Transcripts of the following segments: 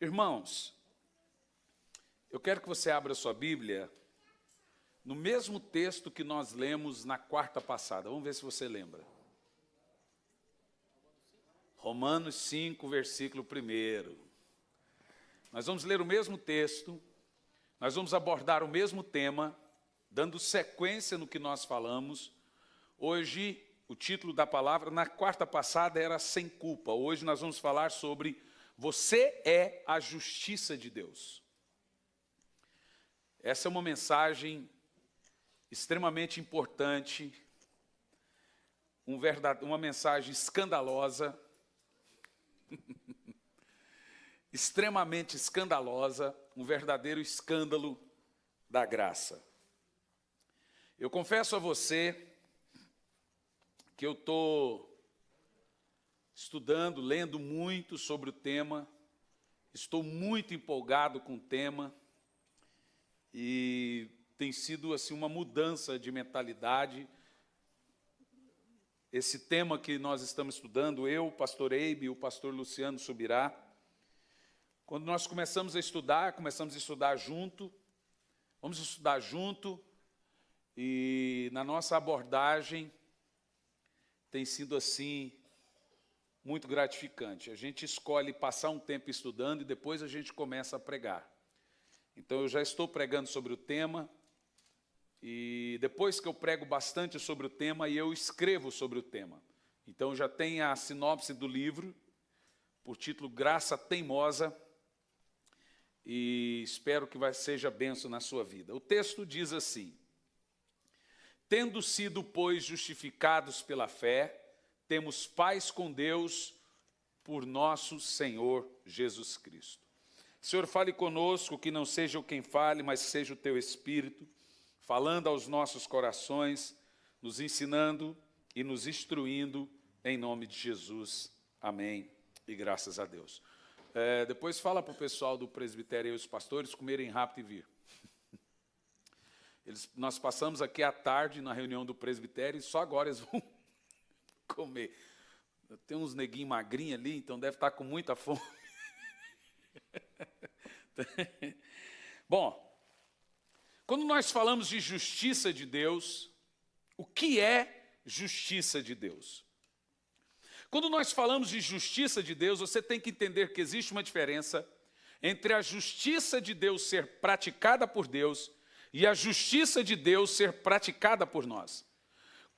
Irmãos, eu quero que você abra sua Bíblia no mesmo texto que nós lemos na quarta passada. Vamos ver se você lembra. Romanos 5, versículo 1. Nós vamos ler o mesmo texto, nós vamos abordar o mesmo tema, dando sequência no que nós falamos. Hoje, o título da palavra, na quarta passada, era Sem Culpa. Hoje nós vamos falar sobre Você é a Justiça de Deus. Essa é uma mensagem extremamente importante, uma mensagem escandalosa, extremamente escandalosa, um verdadeiro escândalo da graça. Eu confesso a você que eu estou estudando, lendo muito sobre o tema, estou muito empolgado com o tema e tem sido assim uma mudança de mentalidade. Esse tema que nós estamos estudando, eu, o pastor Eibe e o pastor Luciano Subirá, quando nós começamos a estudar junto, vamos estudar junto, e na nossa abordagem tem sido assim muito gratificante. A gente escolhe passar um tempo estudando e depois a gente começa a pregar. Então eu já estou pregando sobre o tema, e depois que eu prego bastante sobre o tema, eu escrevo sobre o tema. Então já tem a sinopse do livro, por título Graça Teimosa, e espero que seja bênção na sua vida. O texto diz assim: tendo sido, pois, justificados pela fé, temos paz com Deus por nosso Senhor Jesus Cristo. Senhor, fale conosco, que não seja eu quem fale, mas seja o teu Espírito, falando aos nossos corações, nos ensinando e nos instruindo, em nome de Jesus. Amém. E graças a Deus. Depois fala para o pessoal do presbitério e os pastores comerem rápido e vir. Nós passamos aqui à tarde na reunião do presbitério e só agora eles vão comer. Tem uns neguinhos magrinhos ali, então deve estar com muita fome. Bom, quando nós falamos de justiça de Deus, o que é justiça de Deus? Quando nós falamos de justiça de Deus, você tem que entender que existe uma diferença entre a justiça de Deus ser praticada por Deus e a justiça de Deus ser praticada por nós.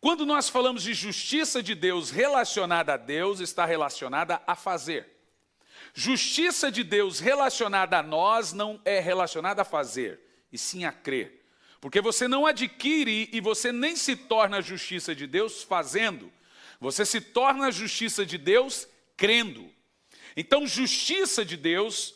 Quando nós falamos de justiça de Deus relacionada a Deus, está relacionada a fazer. Justiça de Deus relacionada a nós não é relacionada a fazer, e sim a crer. Porque você não adquire e você nem se torna a justiça de Deus fazendo. Você se torna a justiça de Deus crendo. Então, justiça de Deus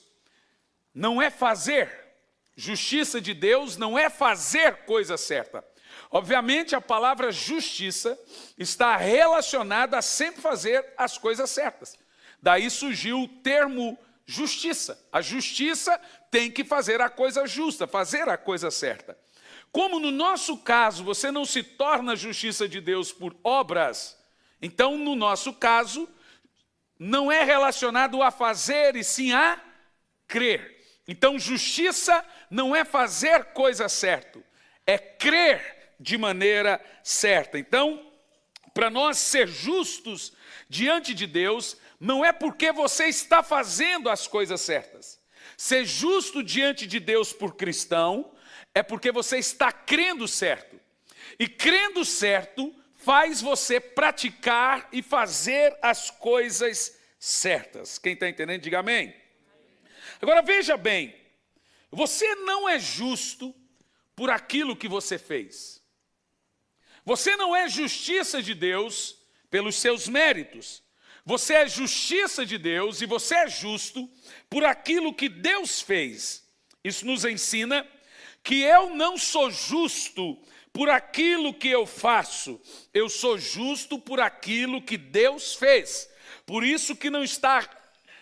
não é fazer. Justiça de Deus não é fazer coisa certa. Obviamente, a palavra justiça está relacionada a sempre fazer as coisas certas. Daí surgiu o termo justiça. A justiça tem que fazer a coisa justa, fazer a coisa certa. Como no nosso caso, você não se torna a justiça de Deus por obras, então, no nosso caso, não é relacionado a fazer e sim a crer. Então, justiça não é fazer coisa certa, é crer de maneira certa. Então, para nós ser justos diante de Deus, não é porque você está fazendo as coisas certas. Ser justo diante de Deus por cristão é porque você está crendo certo. E crendo certo faz você praticar e fazer as coisas certas. Quem está entendendo, diga amém. Agora veja bem, você não é justo por aquilo que você fez. Você não é justiça de Deus pelos seus méritos. Você é justiça de Deus e você é justo por aquilo que Deus fez. Isso nos ensina que eu não sou justo por aquilo que eu faço, eu sou justo por aquilo que Deus fez. Por isso que não está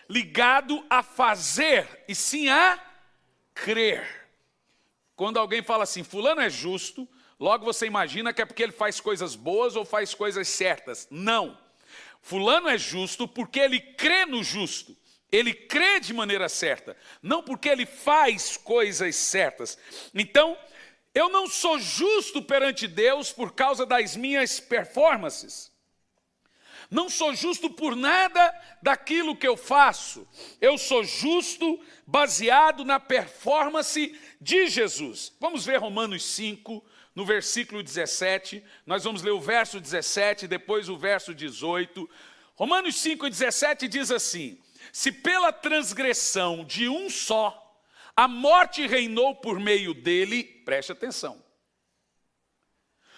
ligado a fazer, e sim a crer. Quando alguém fala assim, fulano é justo, logo você imagina que é porque ele faz coisas boas ou faz coisas certas. Não. Fulano é justo porque ele crê no justo. Ele crê de maneira certa, não porque ele faz coisas certas. Então, eu não sou justo perante Deus por causa das minhas performances. Não sou justo por nada daquilo que eu faço. Eu sou justo baseado na performance de Jesus. Vamos ver Romanos 5, no versículo 17. Nós vamos ler o verso 17, depois o verso 18. Romanos 5, 17 diz assim: se pela transgressão de um só, a morte reinou por meio dele, preste atenção,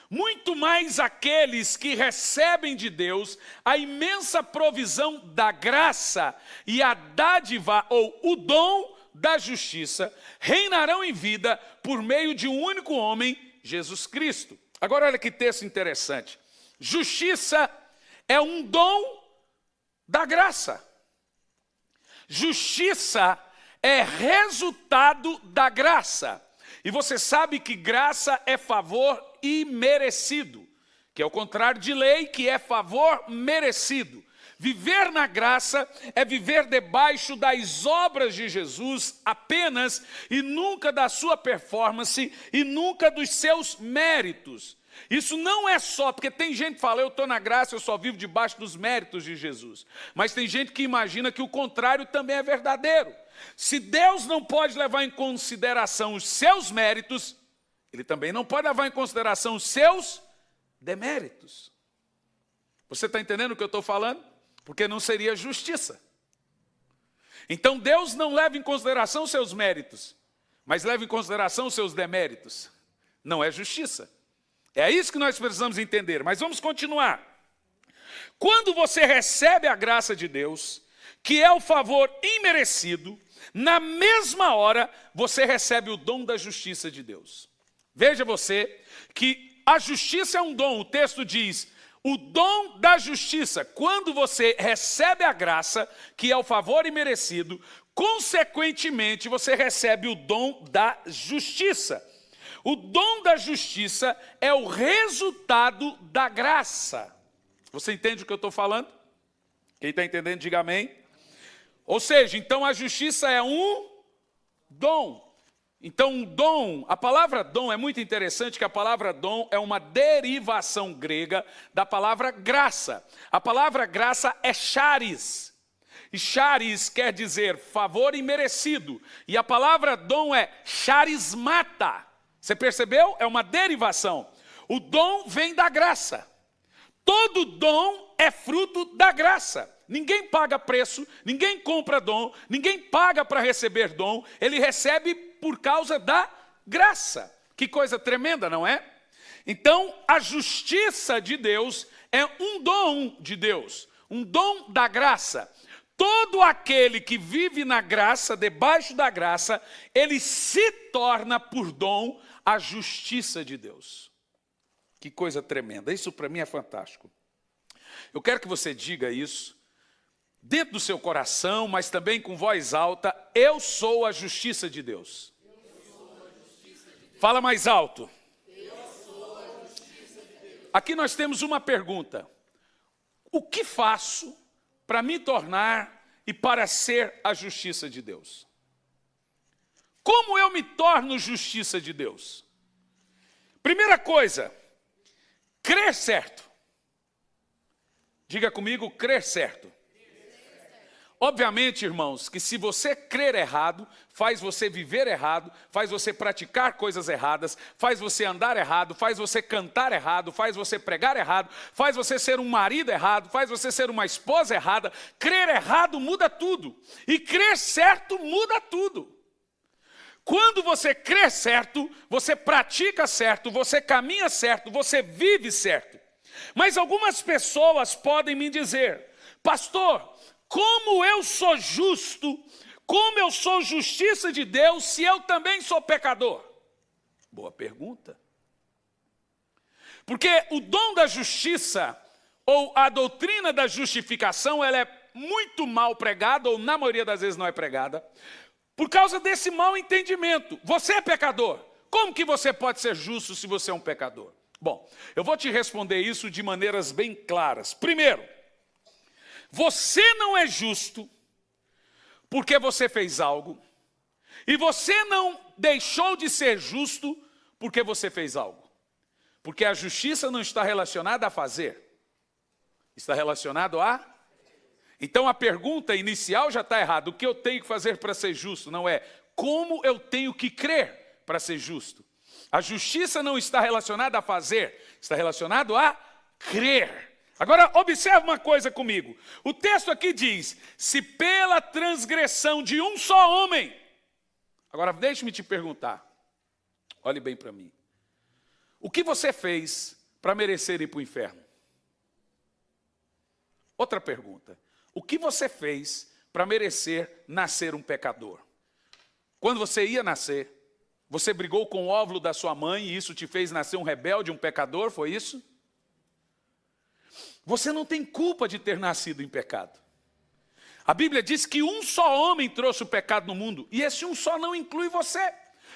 muito mais aqueles que recebem de Deus a imensa provisão da graça e a dádiva ou o dom da justiça, reinarão em vida por meio de um único homem, Jesus Cristo. Agora olha que texto interessante. Justiça é um dom da graça. Justiça é resultado da graça. E você sabe que graça é favor imerecido, que é o contrário de lei, que é favor merecido. Viver na graça é viver debaixo das obras de Jesus apenas e nunca da sua performance e nunca dos seus méritos. Isso não é só, porque tem gente que fala, eu estou na graça, eu só vivo debaixo dos méritos de Jesus. Mas tem gente que imagina que o contrário também é verdadeiro. Se Deus não pode levar em consideração os seus méritos, Ele também não pode levar em consideração os seus deméritos. Você está entendendo o que eu estou falando? Porque não seria justiça. Então Deus não leva em consideração os seus méritos, mas leva em consideração os seus deméritos. Não é justiça. É isso que nós precisamos entender, mas vamos continuar. Quando você recebe a graça de Deus, que é o favor imerecido, na mesma hora você recebe o dom da justiça de Deus. Veja você que a justiça é um dom, o texto diz, o dom da justiça. Quando você recebe a graça, que é o favor imerecido, consequentemente você recebe o dom da justiça. O dom da justiça é o resultado da graça. Você entende o que eu estou falando? Quem está entendendo, diga amém. Ou seja, então a justiça é um dom. Então um dom, a palavra dom é muito interessante, que a palavra dom é uma derivação grega da palavra graça. A palavra graça é charis. E charis quer dizer favor imerecido. E a palavra dom é charismata. Você percebeu? É uma derivação. O dom vem da graça. Todo dom é fruto da graça. Ninguém paga preço, ninguém compra dom, ninguém paga para receber dom. Ele recebe por causa da graça. Que coisa tremenda, não é? Então, a justiça de Deus é um dom de Deus, um dom da graça. Todo aquele que vive na graça, debaixo da graça, ele se torna por dom a justiça de Deus. Que coisa tremenda, isso para mim é fantástico. Eu quero que você diga isso, dentro do seu coração, mas também com voz alta, eu sou a justiça de Deus. Fala mais alto. Aqui nós temos uma pergunta. O que faço para me tornar e para ser a justiça de Deus? Como eu me torno justiça de Deus? Primeira coisa, crer certo. Diga comigo, crer certo. Obviamente, irmãos, que se você crer errado, faz você viver errado, faz você praticar coisas erradas, faz você andar errado, faz você cantar errado, faz você pregar errado, faz você ser um marido errado, faz você ser uma esposa errada. Crer errado muda tudo. E crer certo muda tudo. Quando você crê certo, você pratica certo, você caminha certo, você vive certo. Mas algumas pessoas podem me dizer, pastor, como eu sou justo, como eu sou justiça de Deus, se eu também sou pecador? Boa pergunta. Porque o dom da justiça, ou a doutrina da justificação, ela é muito mal pregada, ou na maioria das vezes não é pregada, por causa desse mau entendimento. Você é pecador. Como que você pode ser justo se você é um pecador? Bom, eu vou te responder isso de maneiras bem claras. Primeiro, você não é justo porque você fez algo, e você não deixou de ser justo porque você fez algo. Porque a justiça não está relacionada a fazer, está relacionado a... Então a pergunta inicial já está errada. O que eu tenho que fazer para ser justo? Não é como eu tenho que crer para ser justo. A justiça não está relacionada a fazer, está relacionado a crer. Agora observe uma coisa comigo. O texto aqui diz, se pela transgressão de um só homem. Agora deixe-me te perguntar, olhe bem para mim. O que você fez para merecer ir para o inferno? Outra pergunta. O que você fez para merecer nascer um pecador? Quando você ia nascer, você brigou com o óvulo da sua mãe e isso te fez nascer um rebelde, um pecador, foi isso? Você não tem culpa de ter nascido em pecado. A Bíblia diz que um só homem trouxe o pecado no mundo e esse um só não inclui você.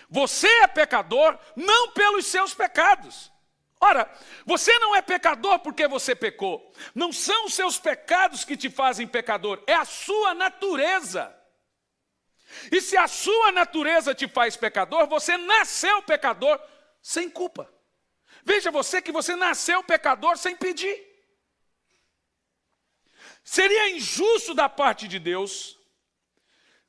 Você é pecador não pelos seus pecados. Ora, você não é pecador porque você pecou. Não são os seus pecados que te fazem pecador, é a sua natureza. E se a sua natureza te faz pecador, você nasceu pecador sem culpa. Veja você que você nasceu pecador sem pedir. Seria injusto da parte de Deus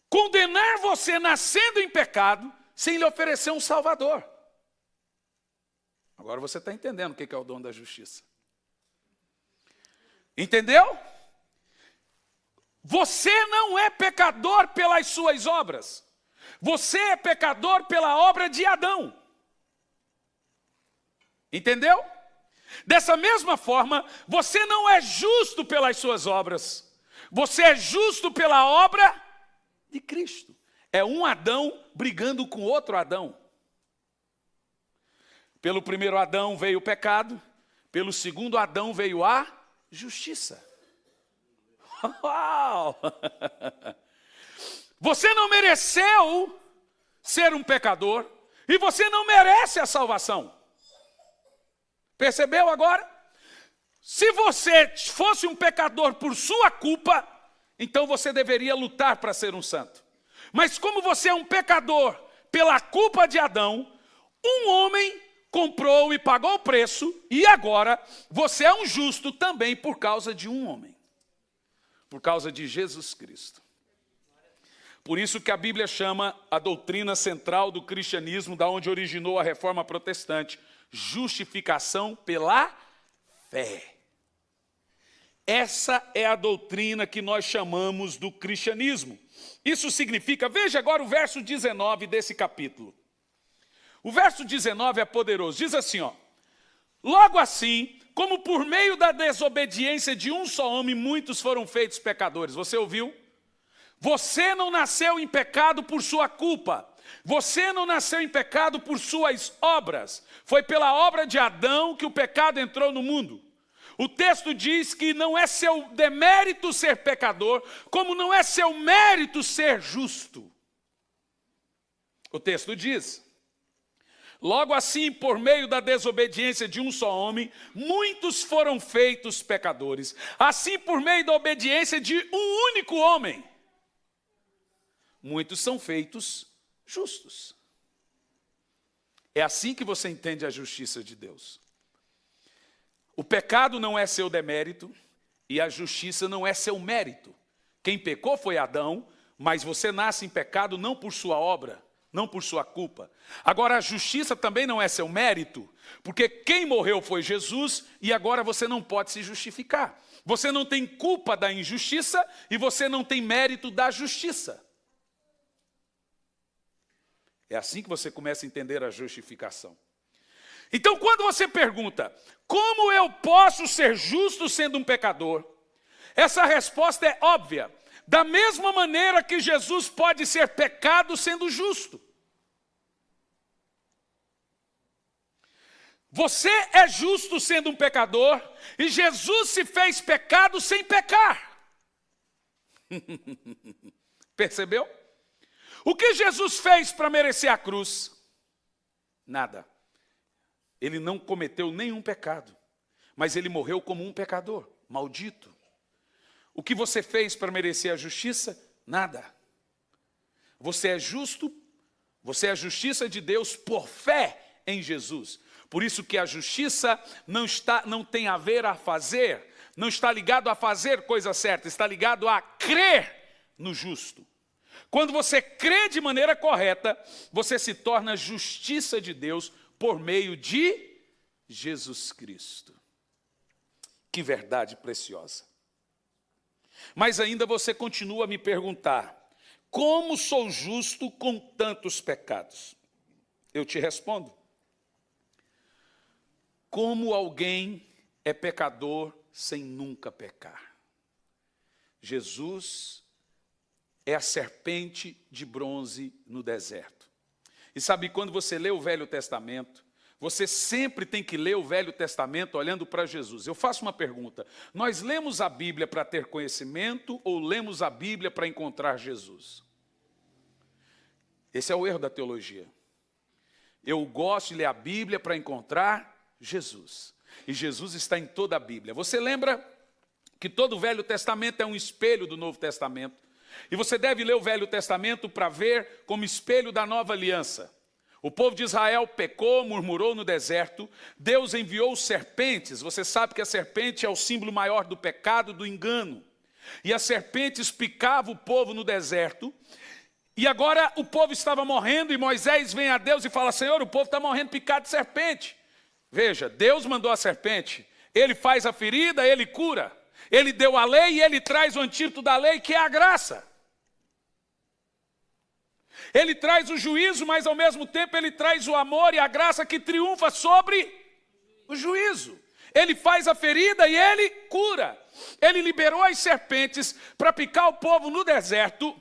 condenar você nascendo em pecado sem lhe oferecer um Salvador. Agora você está entendendo o que é o dom da justiça. Entendeu? Você não é pecador pelas suas obras. Você é pecador pela obra de Adão. Entendeu? Dessa mesma forma, você não é justo pelas suas obras. Você é justo pela obra de Cristo. É um Adão brigando com outro Adão. Pelo primeiro Adão veio o pecado, pelo segundo Adão veio a justiça. Uau! Você não mereceu ser um pecador e você não merece a salvação. Percebeu agora? Se você fosse um pecador por sua culpa, então você deveria lutar para ser um santo. Mas como você é um pecador pela culpa de Adão, um homem comprou e pagou o preço, e agora você é um justo também por causa de um homem. Por causa de Jesus Cristo. Por isso que a Bíblia chama a doutrina central do cristianismo, da onde originou a reforma protestante, justificação pela fé. Essa é a doutrina que nós chamamos do cristianismo. Isso significa, veja agora o verso 19 desse capítulo. O verso 19 é poderoso, diz assim, ó. Logo assim, como por meio da desobediência de um só homem, muitos foram feitos pecadores. Você ouviu? Você não nasceu em pecado por sua culpa. Você não nasceu em pecado por suas obras. Foi pela obra de Adão que o pecado entrou no mundo. O texto diz que não é seu demérito ser pecador, como não é seu mérito ser justo. O texto diz... Logo assim, por meio da desobediência de um só homem, muitos foram feitos pecadores. Assim, por meio da obediência de um único homem, muitos são feitos justos. É assim que você entende a justiça de Deus. O pecado não é seu demérito e a justiça não é seu mérito. Quem pecou foi Adão, mas você nasce em pecado não por sua obra, não por sua culpa. Agora, a justiça também não é seu mérito, porque quem morreu foi Jesus e agora você não pode se justificar. Você não tem culpa da injustiça e você não tem mérito da justiça. É assim que você começa a entender a justificação. Então, quando você pergunta, como eu posso ser justo sendo um pecador? Essa resposta é óbvia. Da mesma maneira que Jesus pode ser pecado sendo justo. Você é justo sendo um pecador e Jesus se fez pecado sem pecar. Percebeu? O que Jesus fez para merecer a cruz? Nada. Ele não cometeu nenhum pecado, mas ele morreu como um pecador, maldito. O que você fez para merecer a justiça? Nada. você é justo, você é a justiça de Deus por fé em Jesus. Por isso que a justiça não tem a ver a fazer, não está ligado a fazer coisa certa, está ligado a crer no justo. Quando você crê de maneira correta, você se torna justiça de Deus por meio de Jesus Cristo. Que verdade preciosa. Mas ainda você continua a me perguntar, como sou justo com tantos pecados? Eu te respondo. Como alguém é pecador sem nunca pecar? Jesus é a serpente de bronze no deserto. E sabe, quando você lê o Velho Testamento, você sempre tem que ler o Velho Testamento olhando para Jesus. Eu faço uma pergunta, nós lemos a Bíblia para ter conhecimento ou lemos a Bíblia para encontrar Jesus? Esse é o erro da teologia. Eu gosto de ler a Bíblia para encontrar Jesus. E Jesus está em toda a Bíblia. Você lembra que todo o Velho Testamento é um espelho do Novo Testamento? E você deve ler o Velho Testamento para ver como espelho da nova aliança. O povo de Israel pecou, murmurou no deserto. Deus enviou serpentes. Você sabe que a serpente é o símbolo maior do pecado, do engano. E as serpentes picavam o povo no deserto. E agora o povo estava morrendo e Moisés vem a Deus e fala, Senhor, o povo está morrendo picado de serpente. Veja, Deus mandou a serpente, ele faz a ferida, ele cura. Ele deu a lei e ele traz o antídoto da lei, que é a graça. Ele traz o juízo, mas ao mesmo tempo ele traz o amor e a graça que triunfa sobre o juízo. Ele faz a ferida e ele cura. Ele liberou as serpentes para picar o povo no deserto.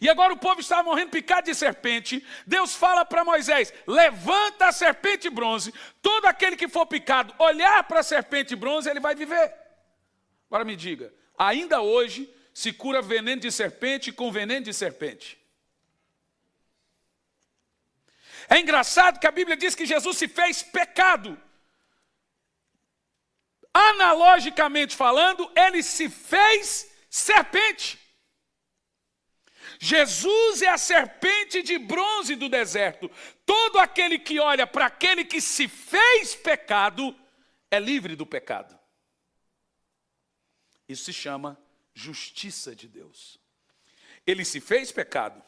E agora o povo estava morrendo picado de serpente. Deus fala para Moisés, levanta a serpente bronze. Todo aquele que for picado, olhar para a serpente bronze, ele vai viver. Agora me diga, ainda hoje se cura veneno de serpente com veneno de serpente. É engraçado que a Bíblia diz que Jesus se fez pecado. Analogicamente falando, ele se fez serpente. Jesus é a serpente de bronze do deserto. Todo aquele que olha para aquele que se fez pecado, é livre do pecado. Isso se chama justiça de Deus. Ele se fez pecado.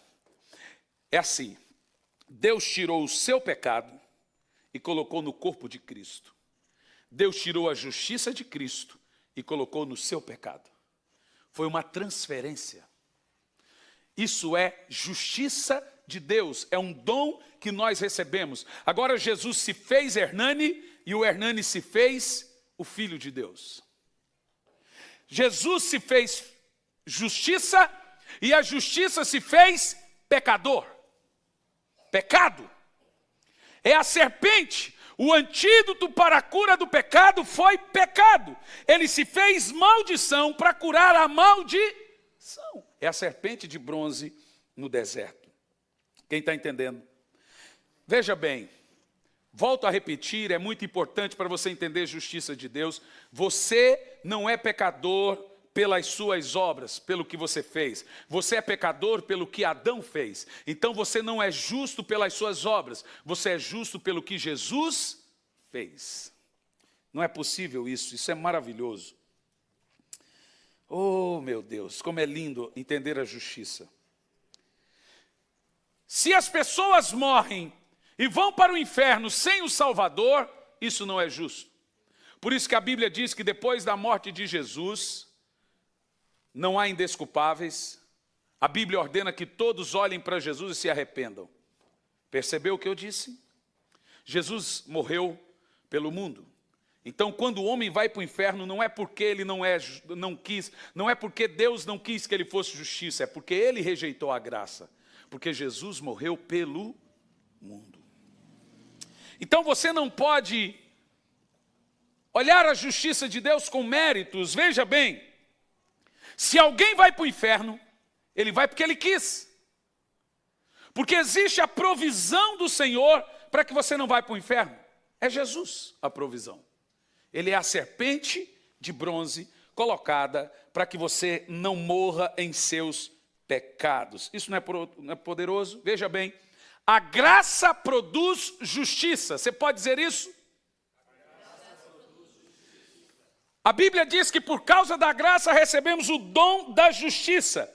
É assim, Deus tirou o seu pecado e colocou no corpo de Cristo. Deus tirou a justiça de Cristo e colocou no seu pecado. Foi uma transferência. Isso é justiça de Deus, é um dom que nós recebemos. Agora Jesus se fez Hernani e o Hernani se fez o Filho de Deus. Jesus se fez justiça e a justiça se fez pecador. Pecado. É a serpente. O antídoto para a cura do pecado foi pecado. Ele se fez maldição para curar a maldição. É a serpente de bronze no deserto. Quem está entendendo? Veja bem, volto a repetir, é muito importante para você entender a justiça de Deus. Você não é pecador pelas suas obras, pelo que você fez. Você é pecador pelo que Adão fez. Então você não é justo pelas suas obras. Você é justo pelo que Jesus fez. Não é possível isso, isso é maravilhoso. Oh, meu Deus, como é lindo entender a justiça. Se as pessoas morrem e vão para o inferno sem o Salvador, isso não é justo. Por isso que a Bíblia diz que depois da morte de Jesus, não há indesculpáveis. A Bíblia ordena que todos olhem para Jesus e se arrependam. Percebeu o que eu disse? Jesus morreu pelo mundo. Então, quando o homem vai para o inferno, não é porque ele não quis, não é porque Deus não quis que ele fosse justiça, é porque ele rejeitou a graça. Porque Jesus morreu pelo mundo. Então, você não pode olhar a justiça de Deus com méritos. Veja bem, se alguém vai para o inferno, ele vai porque ele quis. Porque existe a provisão do Senhor para que você não vá para o inferno. É Jesus a provisão. Ele é a serpente de bronze colocada para que você não morra em seus pecados. Isso não é poderoso? Veja bem, a graça produz justiça. Você pode dizer isso? A Bíblia diz que por causa da graça recebemos o dom da justiça.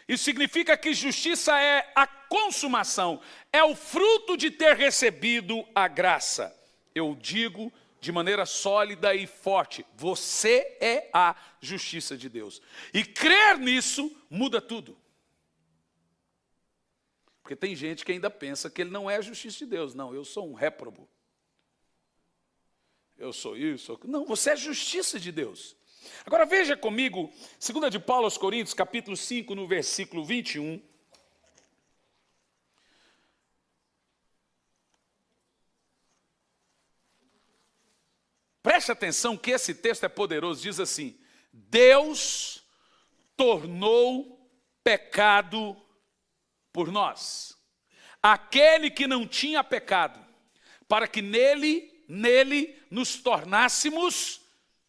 Isso significa que justiça é a consumação, é o fruto de ter recebido a graça. Eu digo de maneira sólida e forte, você é a justiça de Deus. E crer nisso muda tudo. Porque tem gente que ainda pensa que ele não é a justiça de Deus. Não, eu sou um réprobo. Eu sou isso. Não, você é a justiça de Deus. Agora veja comigo, 2 de Paulo aos Coríntios, capítulo 5, no versículo 21. Preste atenção que esse texto é poderoso, diz assim: Deus tornou pecado por nós, aquele que não tinha pecado, para que nele nos tornássemos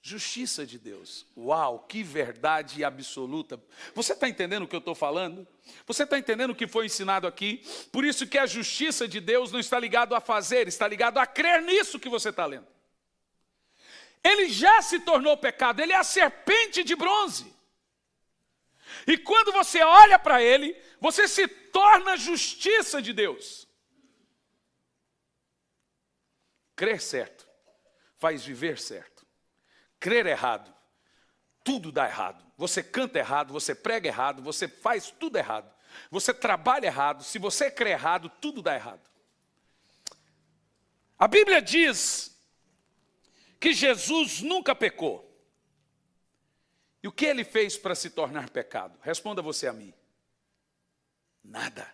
justiça de Deus. Uau, que verdade absoluta. Você está entendendo o que eu estou falando? Você está entendendo o que foi ensinado aqui? Por isso que a justiça de Deus não está ligado a fazer, está ligado a crer nisso que você está lendo. Ele já se tornou pecado, ele é a serpente de bronze. E quando você olha para ele, você se torna justiça de Deus. Crer certo faz viver certo. Crer errado, tudo dá errado. Você canta errado, você prega errado, você faz tudo errado. Você trabalha errado, se você crê errado, tudo dá errado. A Bíblia diz que Jesus nunca pecou. E o que ele fez para se tornar pecado? Responda você a mim. Nada.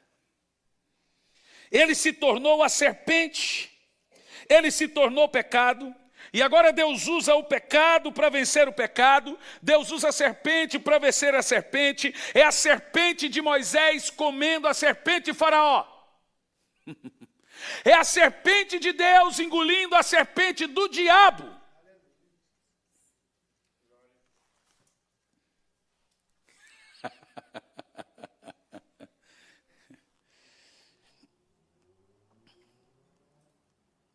Ele se tornou a serpente, ele se tornou pecado, e agora Deus usa o pecado para vencer o pecado, Deus usa a serpente para vencer a serpente, é a serpente de Moisés comendo a serpente de Faraó. É a serpente de Deus engolindo a serpente do diabo.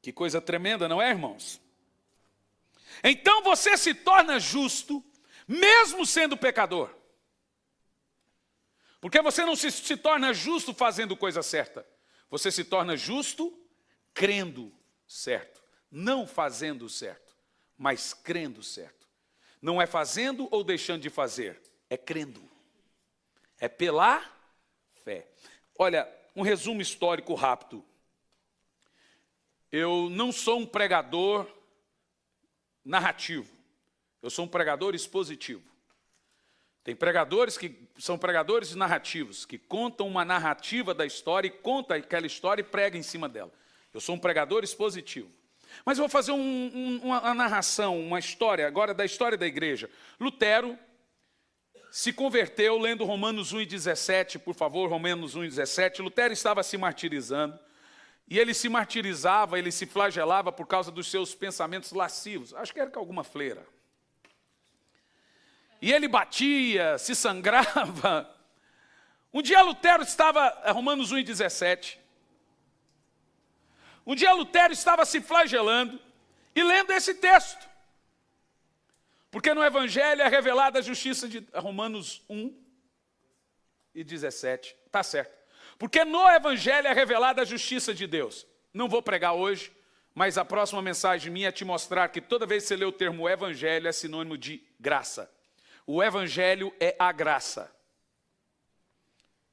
Que coisa tremenda, não é, irmãos? Então você se torna justo, mesmo sendo pecador. Porque você não se torna justo fazendo coisa certa. Você se torna justo crendo certo. Não fazendo certo, mas crendo certo. Não é fazendo ou deixando de fazer, é crendo. É pela fé. Olha, um resumo histórico rápido. Eu não sou um pregador narrativo, eu sou um pregador expositivo. Tem pregadores que são pregadores narrativos, que contam uma narrativa da história e conta aquela história e prega em cima dela. Eu sou um pregador expositivo. Mas eu vou fazer uma narração, uma história, agora da história da igreja. Lutero se converteu lendo Romanos 1:17, por favor, Romanos 1:17. Lutero estava se martirizando. E ele se martirizava, ele se flagelava por causa dos seus pensamentos lascivos. Acho que era com alguma fleira. E ele batia, se sangrava. Um dia Lutero estava, Romanos 1:17. Um dia Lutero estava se flagelando e lendo esse texto. Porque no Evangelho é revelada a justiça de Romanos 1:17. Está certo. Porque no Evangelho é revelada a justiça de Deus. Não vou pregar hoje, mas a próxima mensagem minha é te mostrar que toda vez que você lê o termo Evangelho é sinônimo de graça. O Evangelho é a graça.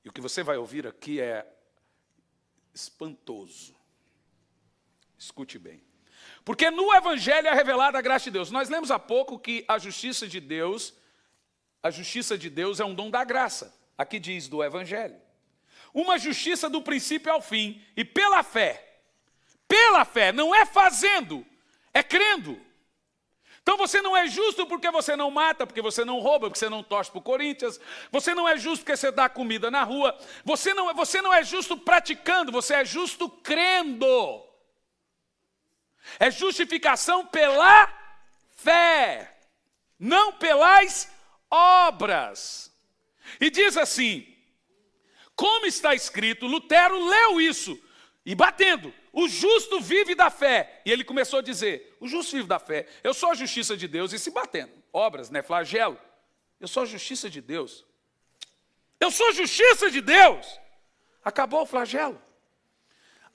E o que você vai ouvir aqui é espantoso. Escute bem. Porque no Evangelho é revelada a graça de Deus. Nós lemos há pouco que a justiça de Deus é um dom da graça. Aqui diz do Evangelho. Uma justiça do princípio ao fim, e pela fé, não é fazendo, é crendo. Então você não é justo porque você não mata, porque você não rouba, porque você não torce para o Corinthians, você não é justo porque você dá comida na rua, você não é justo praticando, você é justo crendo. É justificação pela fé, não pelas obras. E diz assim, como está escrito, Lutero leu isso, e batendo, o justo vive da fé. E ele começou a dizer, o justo vive da fé, eu sou a justiça de Deus, e se batendo, obras, né, flagelo, eu sou a justiça de Deus. Eu sou a justiça de Deus. Acabou o flagelo.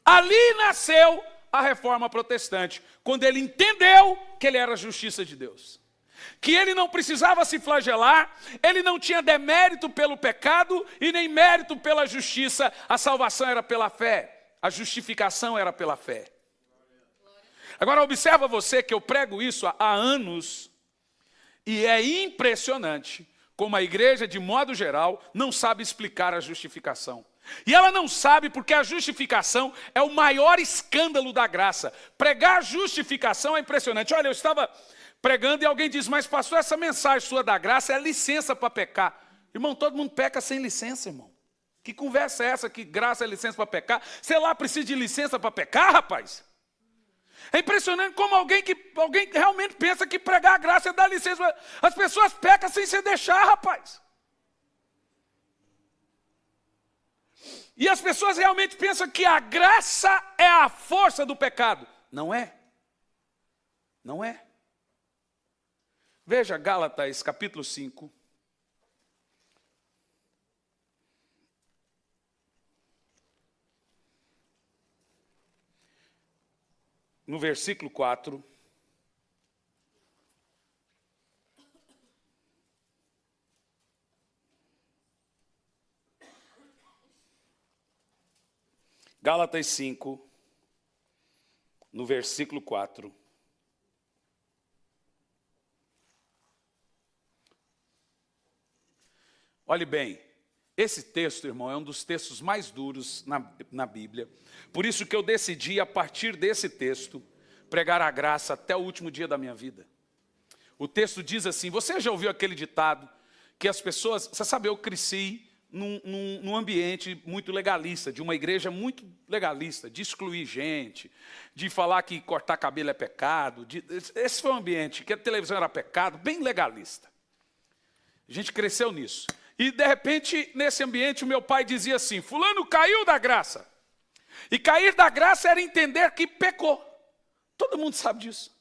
Ali nasceu a reforma protestante, quando ele entendeu que ele era a justiça de Deus. Que ele não precisava se flagelar, ele não tinha demérito pelo pecado e nem mérito pela justiça. A salvação era pela fé, a justificação era pela fé. Agora observa você que eu prego isso há anos e é impressionante como a igreja, de modo geral, não sabe explicar a justificação. E ela não sabe porque a justificação é o maior escândalo da graça. Pregar justificação é impressionante. Olha, eu estava pregando e alguém diz, mas pastor, essa mensagem sua da graça é licença para pecar. Irmão, todo mundo peca sem licença, irmão. Que conversa é essa que graça é licença para pecar? Sei lá, precisa de licença para pecar, rapaz? É impressionante como alguém realmente pensa que pregar a graça é dar licença. As pessoas pecam sem se deixar, rapaz. E as pessoas realmente pensam que a graça é a força do pecado. Não é. Não é. Veja Gálatas capítulo 5. No versículo 4. Gálatas 5, no versículo 4. Olhe bem, esse texto, irmão, é um dos textos mais duros na Bíblia. Por isso que eu decidi, a partir desse texto, pregar a graça até o último dia da minha vida. O texto diz assim, você já ouviu aquele ditado, que as pessoas, você sabe, eu cresci num ambiente muito legalista, de uma igreja muito legalista, de excluir gente, de falar que cortar cabelo é pecado. Esse foi um ambiente, que a televisão era pecado, bem legalista. A gente cresceu nisso. E de repente, nesse ambiente, o meu pai dizia assim, fulano caiu da graça. E cair da graça era entender que pecou. Todo mundo sabe disso.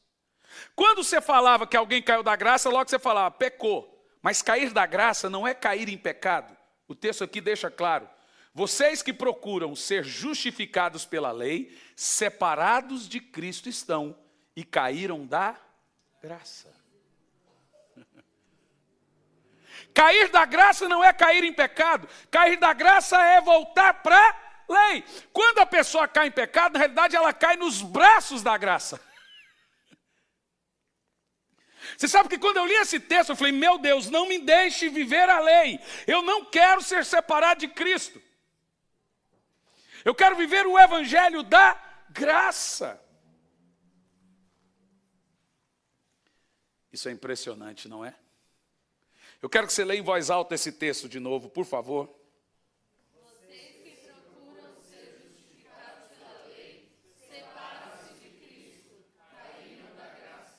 Quando você falava que alguém caiu da graça, logo você falava, pecou. Mas cair da graça não é cair em pecado. O texto aqui deixa claro, vocês que procuram ser justificados pela lei, separados de Cristo estão e caíram da graça. Cair da graça não é cair em pecado, cair da graça é voltar para a lei. Quando a pessoa cai em pecado, na realidade ela cai nos braços da graça. Você sabe que quando eu li esse texto, eu falei, meu Deus, não me deixe viver a lei. Eu não quero ser separado de Cristo. Eu quero viver o evangelho da graça. Isso é impressionante, não é? Eu quero que você leia em voz alta esse texto de novo, por favor. Vocês que procuram ser justificados pela lei, separam-se de Cristo, caíram da graça.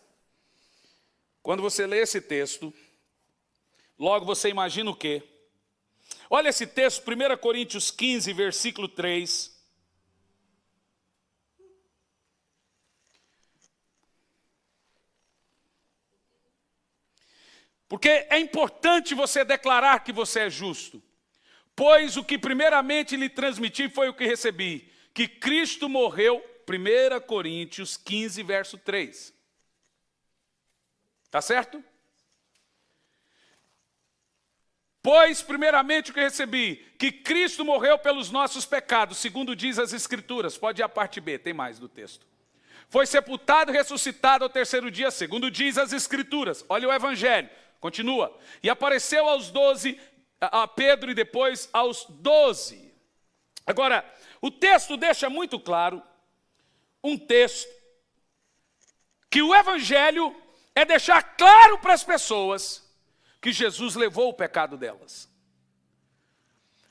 Quando você lê esse texto, logo você imagina o quê? Olha esse texto, 1 Coríntios 15, versículo 3. Porque é importante você declarar que você é justo. Pois o que primeiramente lhe transmiti foi o que recebi, que Cristo morreu, 1 Coríntios 15, verso 3. Tá certo? Pois primeiramente o que recebi, que Cristo morreu pelos nossos pecados, segundo diz as Escrituras. Pode ir à parte B, tem mais do texto. Foi sepultado e ressuscitado ao terceiro dia, segundo diz as Escrituras. Olha o Evangelho. Continua. E apareceu aos 12, a Pedro e depois aos 12. Agora, o texto deixa muito claro, um texto, que o Evangelho é deixar claro para as pessoas que Jesus levou o pecado delas.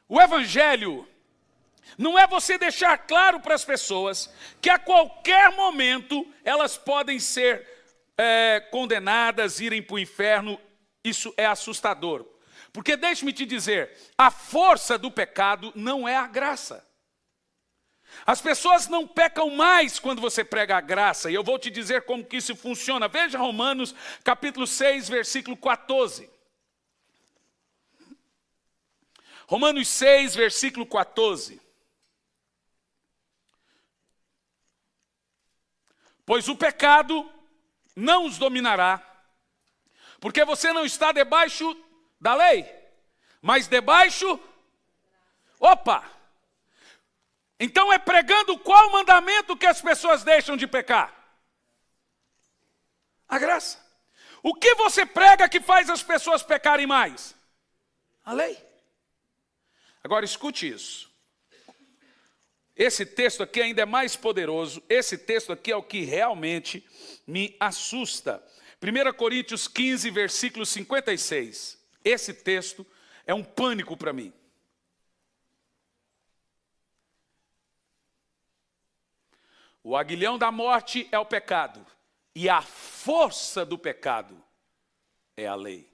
O Evangelho não é você deixar claro para as pessoas que a qualquer momento elas podem ser condenadas, irem para o inferno. Isso é assustador. Porque deixe-me te dizer, a força do pecado não é a graça. As pessoas não pecam mais quando você prega a graça, e eu vou te dizer como que isso funciona. Veja Romanos capítulo 6, versículo 14. Romanos 6, versículo 14. Pois o pecado não os dominará, porque você não está debaixo da lei, mas debaixo... Opa! Então é pregando qual mandamento que as pessoas deixam de pecar? A graça. O que você prega que faz as pessoas pecarem mais? A lei. Agora escute isso. Esse texto aqui ainda é mais poderoso. Esse texto aqui é o que realmente me assusta. 1 Coríntios 15, versículo 56. Esse texto é um pânico para mim. O aguilhão da morte é o pecado. E a força do pecado é a lei.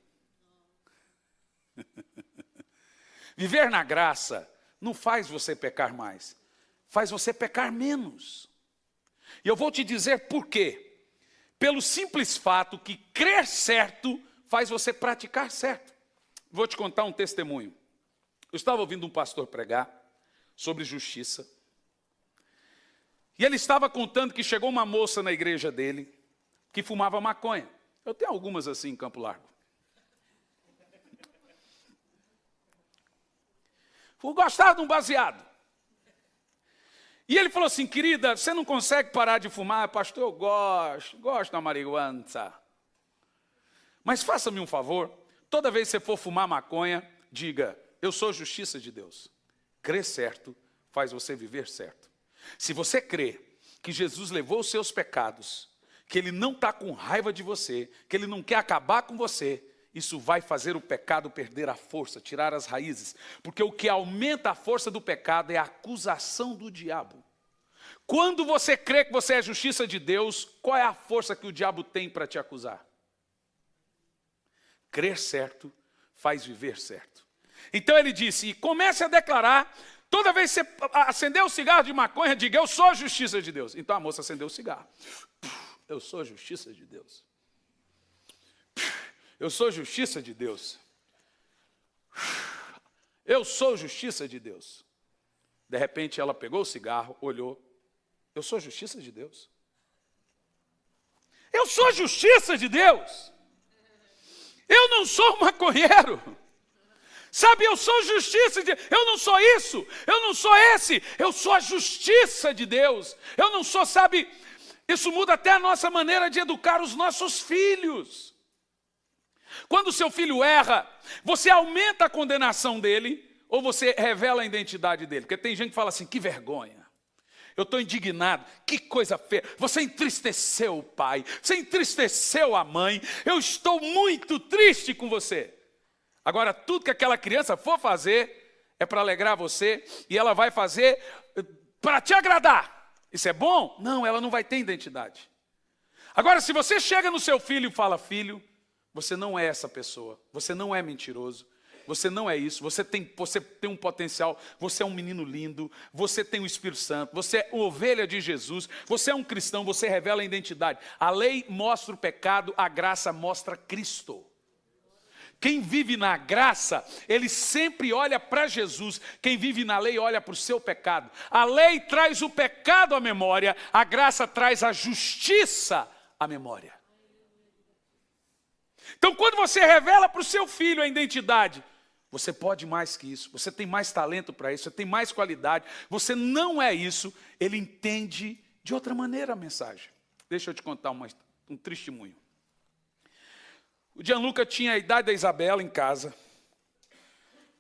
Viver na graça não faz você pecar mais. Faz você pecar menos. E eu vou te dizer por quê. Pelo simples fato que crer certo faz você praticar certo. Vou te contar um testemunho. Eu estava ouvindo um pastor pregar sobre justiça. E ele estava contando que chegou uma moça na igreja dele que fumava maconha. Eu tenho algumas assim em Campo Largo. Gostava de um baseado. E ele falou assim, querida, você não consegue parar de fumar? Pastor, eu gosto da marihuana. Mas faça-me um favor, toda vez que você for fumar maconha, diga, eu sou justiça de Deus. Crer certo faz você viver certo. Se você crê que Jesus levou os seus pecados, que Ele não está com raiva de você, que Ele não quer acabar com você, isso vai fazer o pecado perder a força, tirar as raízes. Porque o que aumenta a força do pecado é a acusação do diabo. Quando você crê que você é justiça de Deus, qual é a força que o diabo tem para te acusar? Crer certo faz viver certo. Então ele disse, e comece a declarar, toda vez que você acender o cigarro de maconha, diga, eu sou a justiça de Deus. Então a moça acendeu o cigarro. Eu sou a justiça de Deus. Eu sou justiça de Deus. Eu sou justiça de Deus. De repente ela pegou o cigarro, olhou. Eu sou justiça de Deus. Eu sou justiça de Deus. Eu não sou maconheiro. Sabe, eu sou justiça de Deus. Eu não sou isso. Eu não sou esse. Eu sou a justiça de Deus. Eu não sou, sabe, isso muda até a nossa maneira de educar os nossos filhos. Quando o seu filho erra, você aumenta a condenação dele ou você revela a identidade dele? Porque tem gente que fala assim, que vergonha. Eu estou indignado, que coisa feia. Você entristeceu o pai, você entristeceu a mãe. Eu estou muito triste com você. Agora, tudo que aquela criança for fazer é para alegrar você e ela vai fazer para te agradar. Isso é bom? Não, ela não vai ter identidade. Agora, se você chega no seu filho e fala, filho, você não é essa pessoa, você não é mentiroso, você não é isso, você tem um potencial, você é um menino lindo, você tem o Espírito Santo, você é ovelha de Jesus, você é um cristão, você revela a identidade. A lei mostra o pecado, a graça mostra Cristo. Quem vive na graça, ele sempre olha para Jesus. Quem vive na lei olha para o seu pecado. A lei traz o pecado à memória, a graça traz a justiça à memória. Então, quando você revela para o seu filho a identidade, você pode mais que isso, você tem mais talento para isso, você tem mais qualidade, você não é isso, ele entende de outra maneira a mensagem. Deixa eu te contar um testemunho. O Gianluca tinha a idade da Isabela em casa.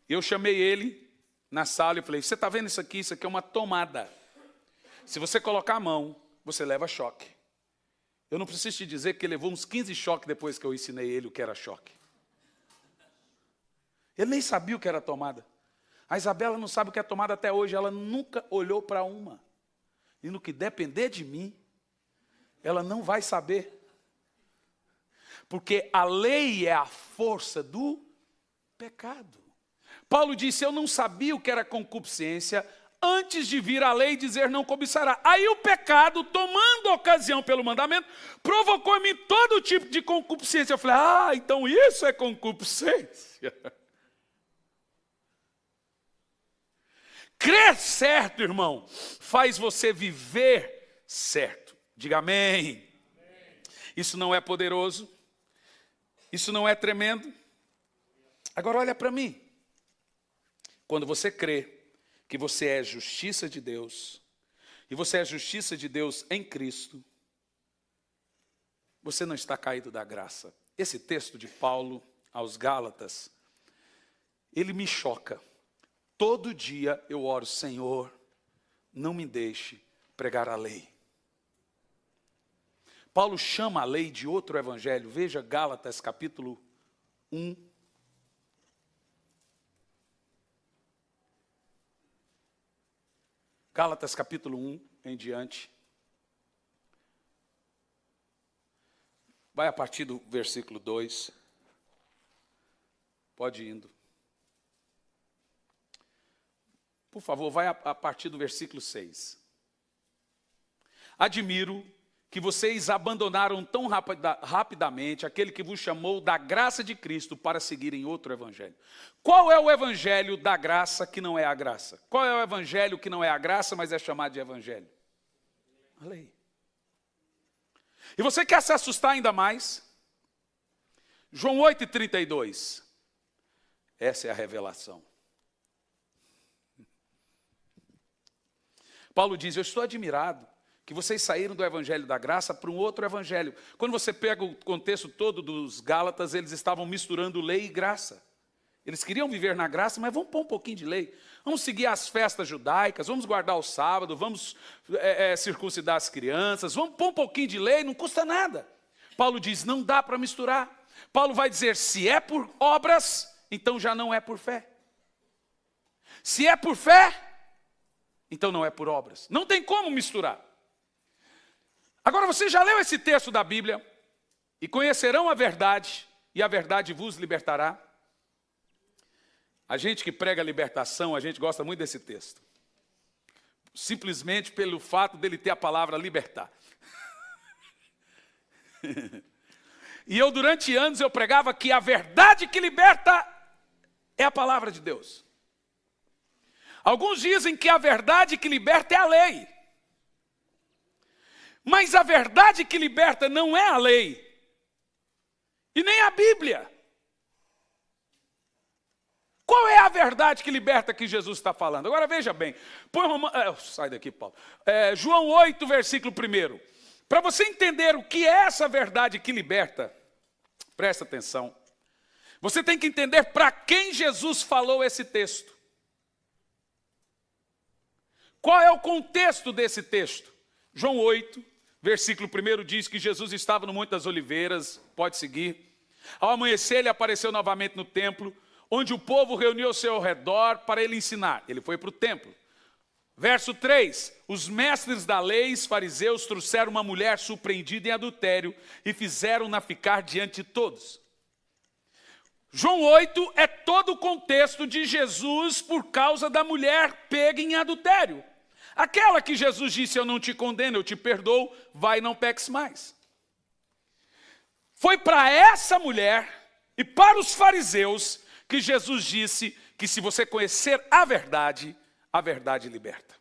Eu chamei ele na sala e falei, você está vendo isso aqui? Isso aqui é uma tomada. Se você colocar a mão, você leva choque. Eu não preciso te dizer que ele levou uns 15 choques depois que eu ensinei ele o que era choque. Ele nem sabia o que era tomada. A Isabela não sabe o que é tomada até hoje. Ela nunca olhou para uma. E no que depender de mim, ela não vai saber. Porque a lei é a força do pecado. Paulo disse, eu não sabia o que era concupiscência antes de vir a lei dizer não cobiçará. Aí o pecado, tomando ocasião pelo mandamento, provocou em mim todo tipo de concupiscência. Eu falei, então isso é concupiscência. Crer certo, irmão, faz você viver certo. Diga amém. Isso não é poderoso? Isso não é tremendo? Agora olha para mim. Quando você crê que você é justiça de Deus, e você é justiça de Deus em Cristo, você não está caído da graça. Esse texto de Paulo aos Gálatas, ele me choca. Todo dia eu oro, Senhor, não me deixe pregar a lei. Paulo chama a lei de outro evangelho. Veja Gálatas capítulo 1. Gálatas capítulo 1 em diante. Vai a partir do versículo 2. Pode ir indo. Por favor, vai a partir do versículo 6. Admiro que vocês abandonaram tão rapidamente aquele que vos chamou da graça de Cristo para seguirem outro evangelho. Qual é o evangelho da graça que não é a graça? Qual é o evangelho que não é a graça, mas é chamado de evangelho? A lei. E você quer se assustar ainda mais? João 8,32. Essa é a revelação. Paulo diz, eu estou admirado que vocês saíram do evangelho da graça para um outro evangelho. Quando você pega o contexto todo dos Gálatas, eles estavam misturando lei e graça. Eles queriam viver na graça, mas vamos pôr um pouquinho de lei. Vamos seguir as festas judaicas, vamos guardar o sábado, vamos circuncidar as crianças, vamos pôr um pouquinho de lei, não custa nada. Paulo diz, não dá para misturar. Paulo vai dizer, se é por obras, então já não é por fé. Se é por fé, então não é por obras. Não tem como misturar. Agora você já leu esse texto da Bíblia? E conhecerão a verdade, e a verdade vos libertará. A gente que prega a libertação, a gente gosta muito desse texto. Simplesmente pelo fato dele ter a palavra libertar. E eu durante anos eu pregava que a verdade que liberta é a palavra de Deus. Alguns dizem que a verdade que liberta é a lei. Mas a verdade que liberta não é a lei. E nem a Bíblia. Qual é a verdade que liberta que Jesus está falando? Agora veja bem. Sai daqui, Paulo. João 8, versículo 1. Para você entender o que é essa verdade que liberta, presta atenção. Você tem que entender para quem Jesus falou esse texto. Qual é o contexto desse texto? João 8, versículo 1 diz que Jesus estava no Monte das Oliveiras, pode seguir. Ao amanhecer ele apareceu novamente no templo, onde o povo reuniu ao seu redor para ele ensinar. Ele foi para o templo. Verso 3, os mestres da lei, os fariseus, trouxeram uma mulher surpreendida em adultério e fizeram-na ficar diante de todos. João 8 é todo o contexto de Jesus por causa da mulher pega em adultério. Aquela que Jesus disse, eu não te condeno, eu te perdoo, vai e não peques mais. Foi para essa mulher e para os fariseus que Jesus disse que se você conhecer a verdade liberta.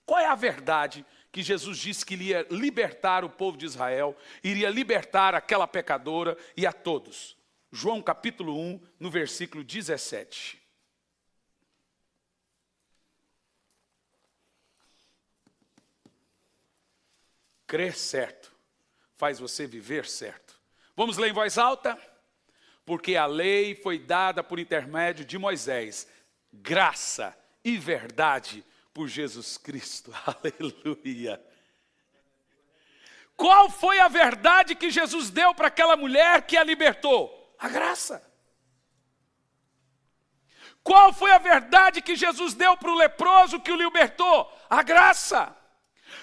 Qual é a verdade que Jesus disse que iria libertar o povo de Israel, iria libertar aquela pecadora e a todos? João capítulo 1, no versículo 17. Crer certo faz você viver certo. Vamos ler em voz alta? Porque a lei foi dada por intermédio de Moisés, graça e verdade por Jesus Cristo. Aleluia. Qual foi a verdade que Jesus deu para aquela mulher que a libertou? A graça. Qual foi a verdade que Jesus deu para o leproso que o libertou? A graça.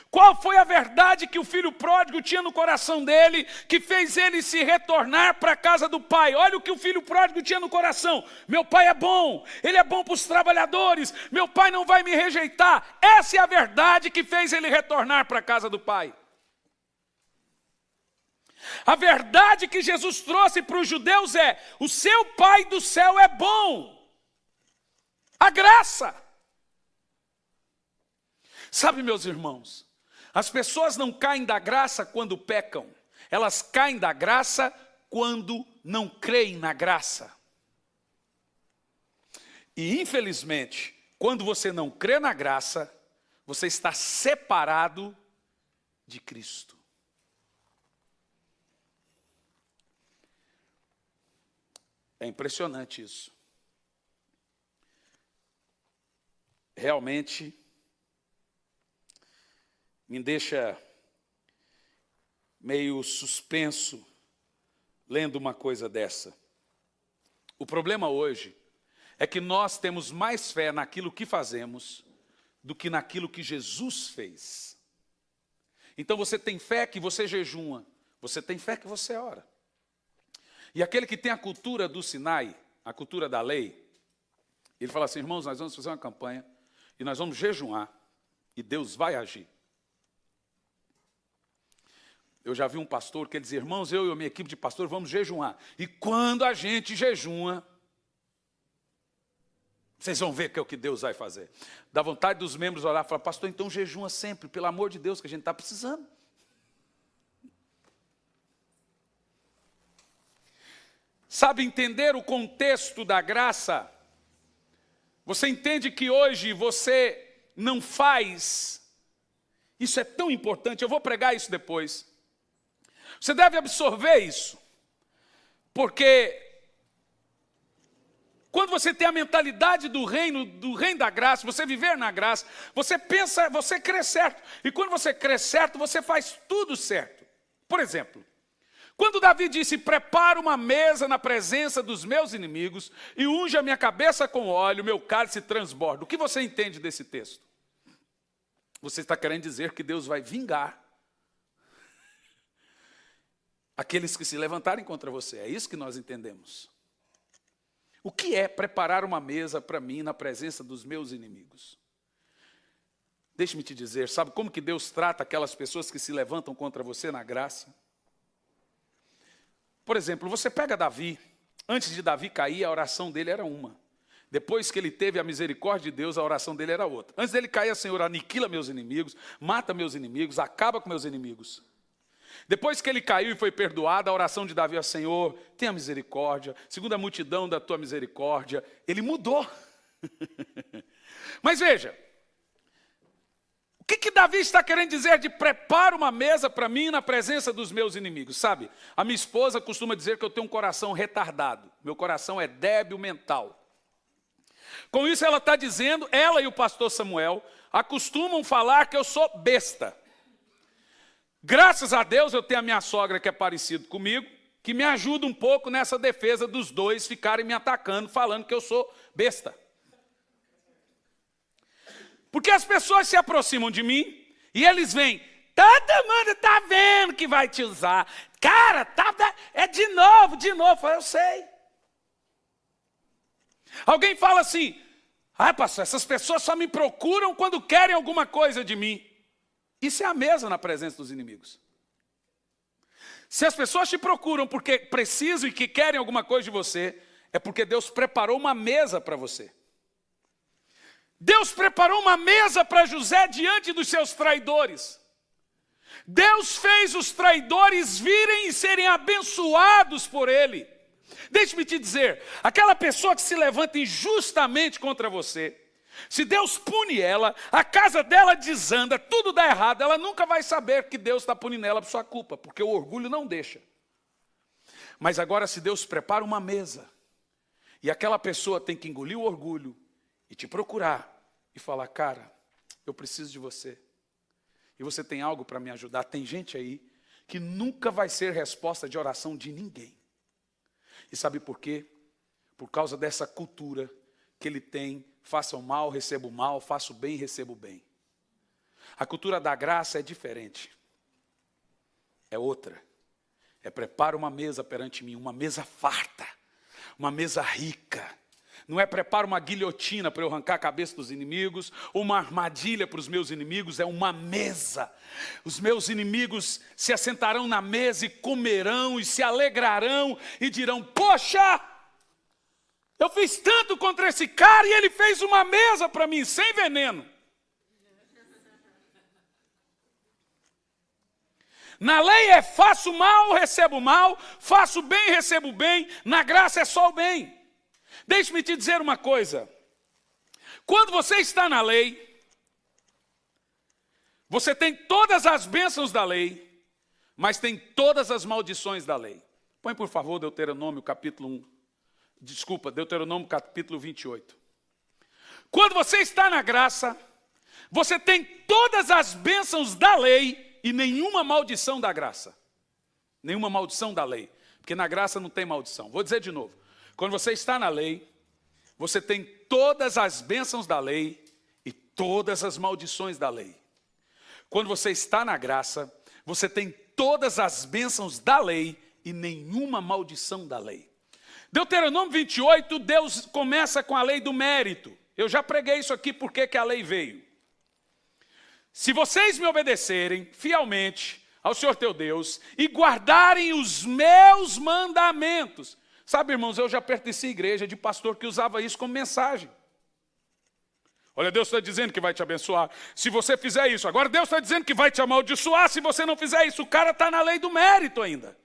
Qual foi a verdade que o filho pródigo tinha no coração dele, que fez ele se retornar para a casa do pai? Olha o que o filho pródigo tinha no coração: meu pai é bom, ele é bom para os trabalhadores, meu pai não vai me rejeitar. Essa é a verdade que fez ele retornar para a casa do pai. A verdade que Jesus trouxe para os judeus é: o seu pai do céu é bom. A graça. Sabe, meus irmãos, as pessoas não caem da graça quando pecam, elas caem da graça quando não creem na graça. E infelizmente, quando você não crê na graça, você está separado de Cristo. É impressionante isso. Realmente me deixa meio suspenso lendo uma coisa dessa. O problema hoje é que nós temos mais fé naquilo que fazemos do que naquilo que Jesus fez. Então você tem fé que você jejuma, você tem fé que você ora. E aquele que tem a cultura do Sinai, a cultura da lei, ele fala assim: irmãos, nós vamos fazer uma campanha e nós vamos jejuar e Deus vai agir. Eu já vi um pastor que ele dizia: irmãos, eu e a minha equipe de pastor vamos jejuar. E quando a gente jejua, vocês vão ver que é o que Deus vai fazer. Dá vontade dos membros orar e falar: pastor, então jejua sempre, pelo amor de Deus, que a gente está precisando. Sabe, entender o contexto da graça, você entende que hoje você não faz, isso é tão importante, eu vou pregar isso depois. Você deve absorver isso, porque quando você tem a mentalidade do reino da graça, você viver na graça, você pensa, você crê certo, e quando você crê certo, você faz tudo certo. Por exemplo, quando Davi disse: prepara uma mesa na presença dos meus inimigos e unge a minha cabeça com óleo, meu cálice transborda. O que você entende desse texto? Você está querendo dizer que Deus vai vingar aqueles que se levantarem contra você. É isso que nós entendemos. O que é preparar uma mesa para mim na presença dos meus inimigos? Deixe-me te dizer, sabe como que Deus trata aquelas pessoas que se levantam contra você na graça? Por exemplo, você pega Davi. Antes de Davi cair, a oração dele era uma. Depois que ele teve a misericórdia de Deus, a oração dele era outra. Antes dele cair, Senhor, aniquila meus inimigos, mata meus inimigos, acaba com meus inimigos. Depois que ele caiu e foi perdoado, a oração de Davi é: Senhor, tenha misericórdia, segundo a multidão da tua misericórdia. Ele mudou. Mas veja, o que Davi está querendo dizer de prepara uma mesa para mim na presença dos meus inimigos? Sabe, a minha esposa costuma dizer que eu tenho um coração retardado. Meu coração é débil mental. Com isso ela está dizendo, ela e o pastor Samuel acostumam falar que eu sou besta. Graças a Deus eu tenho a minha sogra que é parecida comigo, que me ajuda um pouco nessa defesa dos dois ficarem me atacando, falando que eu sou besta. Porque as pessoas se aproximam de mim e eles vêm: todo mundo está vendo que vai te usar. Cara, é de novo. Eu sei. Alguém fala assim: ah, pastor, essas pessoas só me procuram quando querem alguma coisa de mim. Isso é a mesa na presença dos inimigos. Se as pessoas te procuram porque precisam e que querem alguma coisa de você, é porque Deus preparou uma mesa para você. Deus preparou uma mesa para José diante dos seus traidores. Deus fez os traidores virem e serem abençoados por ele. Deixe-me te dizer, aquela pessoa que se levanta injustamente contra você, se Deus pune ela, a casa dela desanda, tudo dá errado, ela nunca vai saber que Deus está punindo ela por sua culpa, porque o orgulho não deixa. Mas agora, se Deus prepara uma mesa, e aquela pessoa tem que engolir o orgulho, e te procurar, e falar: cara, eu preciso de você, e você tem algo para me ajudar. Tem gente aí que nunca vai ser resposta de oração de ninguém. E sabe por quê? Por causa dessa cultura que ele tem: faça o mal, receba o mal, faça o bem, receba o bem. A cultura da graça é diferente. É outra. É prepara uma mesa perante mim, uma mesa farta, uma mesa rica. Não é prepara uma guilhotina para eu arrancar a cabeça dos inimigos, ou uma armadilha para os meus inimigos, é uma mesa. Os meus inimigos se assentarão na mesa e comerão e se alegrarão e dirão, poxa, eu fiz tanto contra esse cara e ele fez uma mesa para mim, sem veneno. Na lei é faço mal, recebo mal, faço bem, recebo bem, na graça é só o bem. Deixe-me te dizer uma coisa, quando você está na lei, você tem todas as bênçãos da lei, mas tem todas as maldições da lei. Põe por favor Deuteronômio capítulo 28. Quando você está na graça, você tem todas as bênçãos da lei e nenhuma maldição da graça. Nenhuma maldição da lei, porque na graça não tem maldição. Vou dizer de novo. Quando você está na lei, você tem todas as bênçãos da lei e todas as maldições da lei. Quando você está na graça, você tem todas as bênçãos da lei e nenhuma maldição da lei. Deuteronômio 28, Deus começa com a lei do mérito. Eu já preguei isso aqui porque que a lei veio. Se vocês me obedecerem fielmente ao Senhor teu Deus e guardarem os meus mandamentos. Sabe, irmãos, eu já pertenci à igreja de pastor que usava isso como mensagem. Olha, Deus está dizendo que vai te abençoar se você fizer isso. Agora Deus está dizendo que vai te amaldiçoar se você não fizer isso. O cara está na lei do mérito ainda.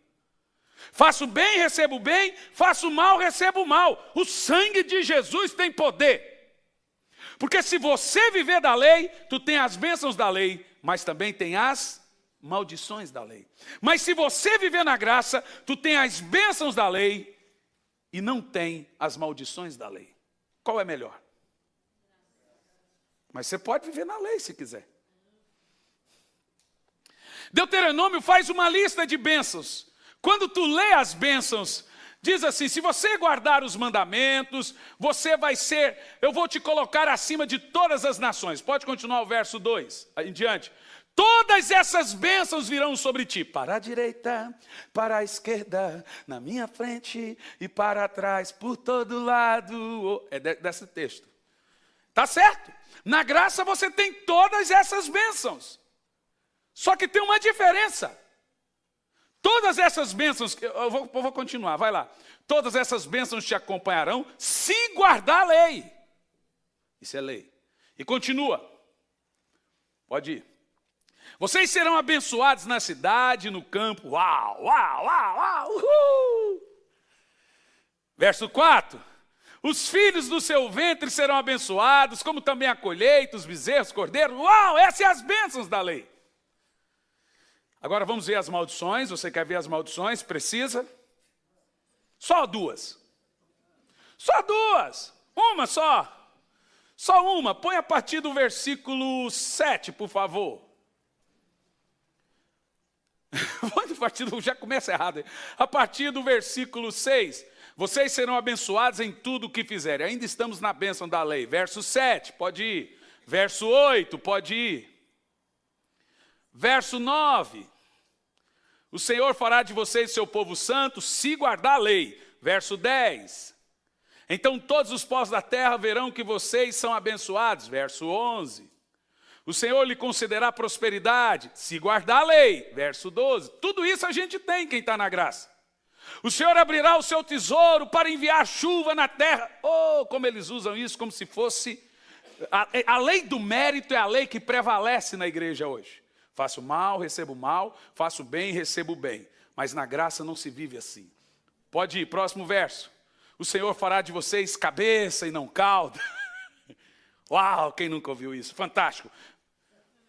Faço bem, recebo bem. Faço mal, recebo mal. O sangue de Jesus tem poder. Porque se você viver da lei, tu tem as bênçãos da lei, mas também tem as maldições da lei. Mas se você viver na graça, tu tem as bênçãos da lei e não tem as maldições da lei. Qual é melhor? Mas você pode viver na lei se quiser. Deuteronômio faz uma lista de bênçãos. Quando tu lê as bênçãos, diz assim, se você guardar os mandamentos, você vai ser, eu vou te colocar acima de todas as nações. Pode continuar o verso 2, em diante. Todas essas bênçãos virão sobre ti, para a direita, para a esquerda, na minha frente e para trás, por todo lado. É desse texto. Tá certo? Na graça você tem todas essas bênçãos. Só que tem uma diferença. Todas essas bênçãos, eu vou continuar, vai lá. Todas essas bênçãos te acompanharão se guardar a lei. Isso é lei. E continua. Pode ir. Vocês serão abençoados na cidade, no campo. Uau, uau, uau, uau, uhul. Verso 4. Os filhos do seu ventre serão abençoados, como também a colheita, os bezerros, cordeiros. Uau, essas são as bênçãos da lei. Agora vamos ver as maldições. Você quer ver as maldições? Precisa? Só duas. Só duas. Uma só. Só uma. Põe a partir do versículo 7, por favor. Já começa errado. A partir do versículo 6. Vocês serão abençoados em tudo o que fizerem. Ainda estamos na bênção da lei. Verso 7, pode ir. Verso 8, pode ir. Verso 9. O Senhor fará de vocês seu povo santo, se guardar a lei. Verso 10. Então todos os povos da terra verão que vocês são abençoados. Verso 11. O Senhor lhe concederá prosperidade, se guardar a lei. Verso 12. Tudo isso a gente tem, quem está na graça. O Senhor abrirá o seu tesouro para enviar chuva na terra. Oh, como eles usam isso, como se fosse... A lei do mérito é a lei que prevalece na igreja hoje. Faço mal, recebo mal. Faço bem, recebo bem. Mas na graça não se vive assim. Pode ir, próximo verso. O Senhor fará de vocês cabeça e não cauda. Uau, quem nunca ouviu isso? Fantástico.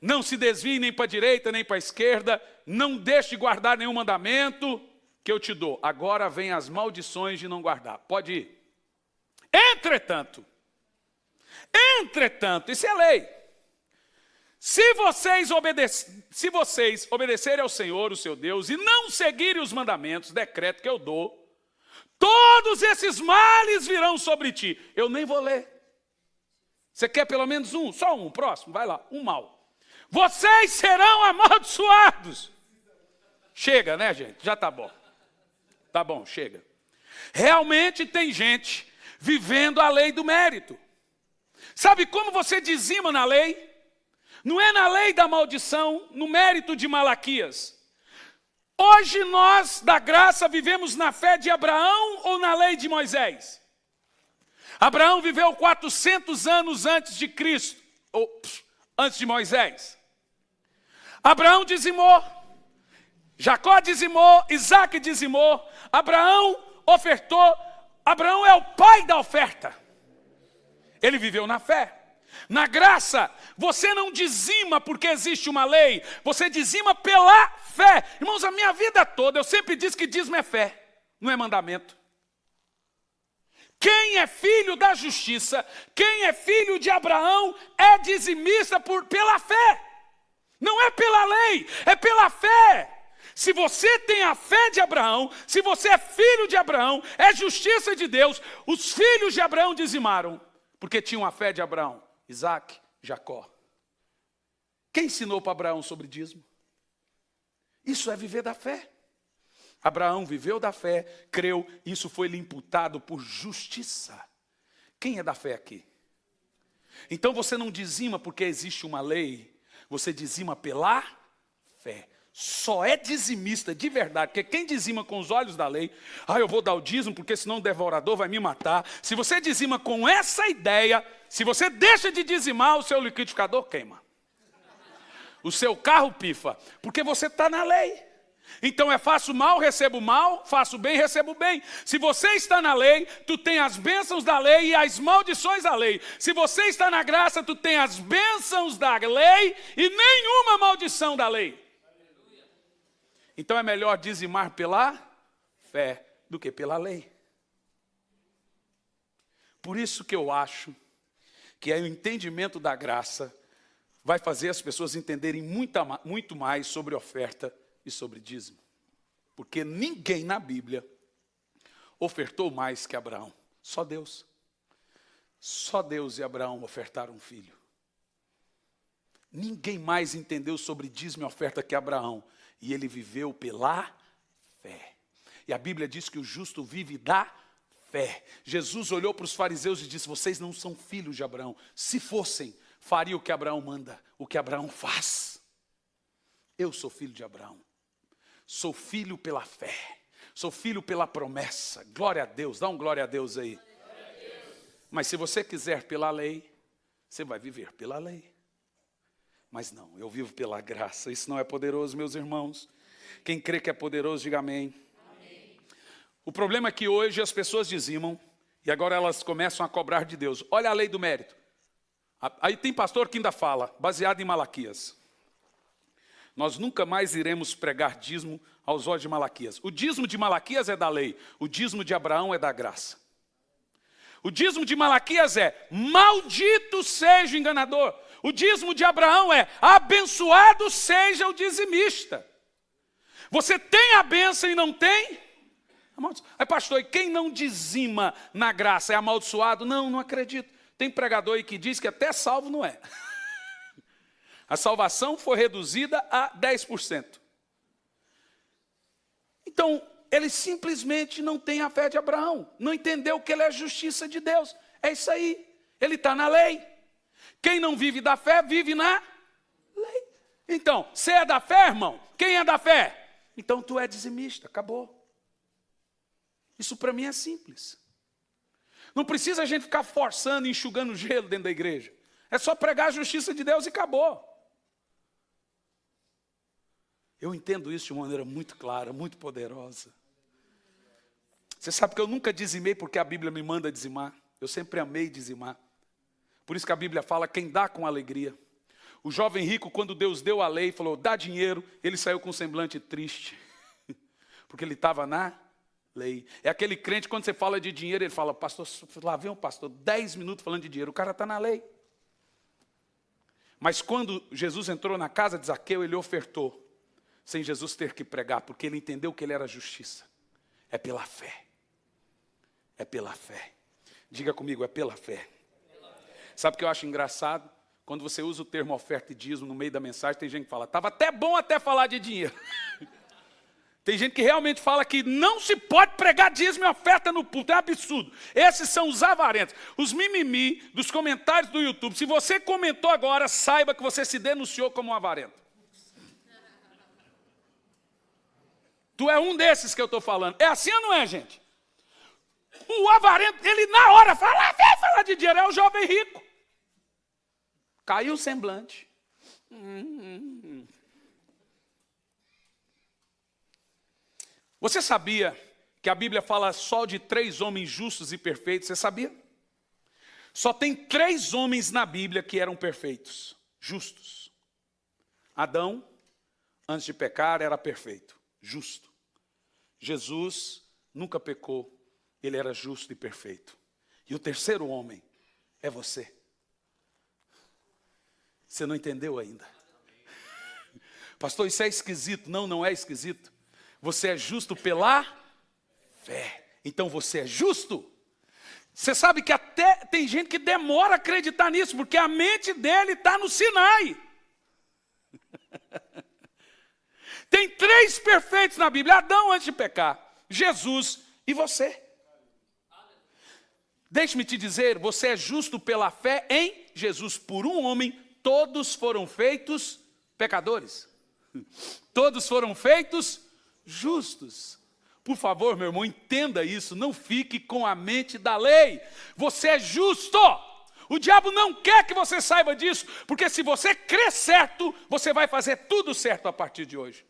Não se desvie nem para a direita, nem para a esquerda. Não deixe de guardar nenhum mandamento que eu te dou. Agora vem as maldições de não guardar. Pode ir. Entretanto, isso é lei. Se vocês obedecerem ao Senhor, o seu Deus, e não seguirem os mandamentos, decreto que eu dou, todos esses males virão sobre ti. Eu nem vou ler. Você quer pelo menos um? Só um, próximo, vai lá, um mal. Vocês serão amaldiçoados. Chega, né, gente? Já tá bom. Tá bom, chega. Realmente tem gente vivendo a lei do mérito. Sabe como você dizima na lei? Não é na lei da maldição, no mérito de Malaquias. Hoje nós, da graça, vivemos na fé de Abraão ou na lei de Moisés? Abraão viveu 400 anos antes de Cristo, ou antes de Moisés. Abraão dizimou, Jacó dizimou, Isaac dizimou, Abraão ofertou. Abraão é o pai da oferta. Ele viveu na fé. Na graça, você não dizima porque existe uma lei, você dizima pela fé. Irmãos, a minha vida toda eu sempre disse que dízimo é fé, não é mandamento. Quem é filho da justiça, quem é filho de Abraão, é dizimista pela fé. Não é pela lei, é pela fé. Se você tem a fé de Abraão, se você é filho de Abraão, é justiça de Deus. Os filhos de Abraão dizimaram, porque tinham a fé de Abraão. Isaac, Jacó. Quem ensinou para Abraão sobre dízimo? Isso é viver da fé. Abraão viveu da fé, creu, isso foi lhe imputado por justiça. Quem é da fé aqui? Então você não dizima porque existe uma lei, você dizima pela fé. Só é dizimista de verdade, porque quem dizima com os olhos da lei, eu vou dar o dízimo porque senão o devorador vai me matar. Se você dizima com essa ideia, se você deixa de dizimar, o seu liquidificador queima. O seu carro pifa, porque você está na lei. Então faço mal, recebo mal, faço bem, recebo bem. Se você está na lei, tu tem as bênçãos da lei e as maldições da lei. Se você está na graça, tu tem as bênçãos da lei e nenhuma maldição da lei. Então é melhor dizimar pela fé do que pela lei. Por isso que eu acho que o entendimento da graça vai fazer as pessoas entenderem muito mais sobre oferta e sobre dízimo. Porque ninguém na Bíblia ofertou mais que Abraão. Só Deus. Só Deus e Abraão ofertaram um filho. Ninguém mais entendeu sobre dízimo e oferta que Abraão. E ele viveu pela fé. E a Bíblia diz que o justo vive da fé. Jesus olhou para os fariseus e disse, vocês não são filhos de Abraão. Se fossem, faria o que Abraão manda, o que Abraão faz. Eu sou filho de Abraão. Sou filho pela fé. Sou filho pela promessa. Glória a Deus, dá um glória a Deus aí. Mas se você quiser pela lei, você vai viver pela lei. Mas não, eu vivo pela graça. Isso não é poderoso, meus irmãos. Quem crê que é poderoso, diga amém. Amém. O problema é que hoje as pessoas dizimam e agora elas começam a cobrar de Deus. Olha a lei do mérito. Aí tem pastor que ainda fala, baseado em Malaquias. Nós nunca mais iremos pregar dízimo aos olhos de Malaquias. O dízimo de Malaquias é da lei. O dízimo de Abraão é da graça. O dízimo de Malaquias é, maldito seja o enganador. O dízimo de Abraão é, abençoado seja o dizimista. Você tem a bênção e não tem? Aí pastor, e quem não dizima na graça é amaldiçoado? Não, não acredito. Tem pregador aí que diz que até salvo não é. A salvação foi reduzida a 10%. Então, ele simplesmente não tem a fé de Abraão. Não entendeu que ele é a justiça de Deus. É isso aí. Ele está na lei. Quem não vive da fé, vive na lei. Então, você é da fé, irmão? Quem é da fé? Então, tu é dizimista. Acabou. Isso para mim é simples. Não precisa a gente ficar forçando e enxugando gelo dentro da igreja. É só pregar a justiça de Deus e acabou. Eu entendo isso de uma maneira muito clara, muito poderosa. Você sabe que eu nunca dizimei porque a Bíblia me manda dizimar. Eu sempre amei dizimar. Por isso que a Bíblia fala, quem dá com alegria. O jovem rico, quando Deus deu a lei, falou, dá dinheiro, ele saiu com um semblante triste. Porque ele estava na lei. É aquele crente, quando você fala de dinheiro, ele fala, pastor, lá vem um pastor, 10 minutos falando de dinheiro, o cara está na lei. Mas quando Jesus entrou na casa de Zaqueu, ele ofertou, sem Jesus ter que pregar, porque ele entendeu que ele era justiça. É pela fé. É pela fé. Diga comigo, é pela fé. Sabe o que eu acho engraçado? Quando você usa o termo oferta e dízimo no meio da mensagem, tem gente que fala, estava até bom até falar de dinheiro. Tem gente que realmente fala que não se pode pregar dízimo e oferta no púlpito, é absurdo. Esses são os avarentos, os mimimi dos comentários do YouTube. Se você comentou agora, saiba que você se denunciou como um avarento. Tu é um desses que eu estou falando. É assim ou não é, gente? O avarento, ele na hora fala, vem falar de dinheiro, é o jovem rico. Caiu o semblante. Você sabia que a Bíblia fala só de 3 homens justos e perfeitos? Você sabia? Só tem 3 homens na Bíblia que eram perfeitos, justos. Adão, antes de pecar, era perfeito, justo. Jesus nunca pecou, ele era justo e perfeito. E o terceiro homem é você. Você não entendeu ainda. Pastor, isso é esquisito. Não, não é esquisito. Você é justo pela fé. Então você é justo. Você sabe que até tem gente que demora a acreditar nisso, porque a mente dele está no Sinai. Tem 3 perfeitos na Bíblia. Adão antes de pecar, Jesus e você. Deixe-me te dizer, você é justo pela fé em Jesus. Por um homem, todos foram feitos pecadores. Todos foram feitos justos. Por favor, meu irmão, entenda isso. Não fique com a mente da lei. Você é justo. O diabo não quer que você saiba disso, porque se você crer certo, você vai fazer tudo certo a partir de hoje.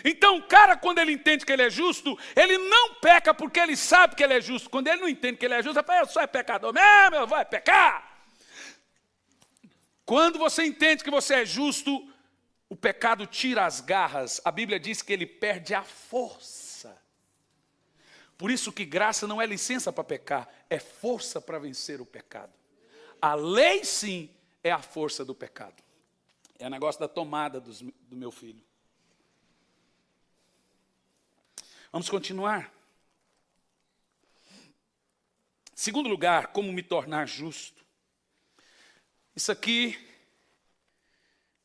Então o cara, quando ele entende que ele é justo, ele não peca porque ele sabe que ele é justo. Quando ele não entende que ele é justo, ele fala, eu sou pecador mesmo, eu vou pecar. Quando você entende que você é justo, o pecado tira as garras. A Bíblia diz que ele perde a força. Por isso que graça não é licença para pecar, é força para vencer o pecado. A lei, sim, é a força do pecado. É o negócio da tomada do meu filho. Vamos continuar. Segundo lugar, como me tornar justo. Isso aqui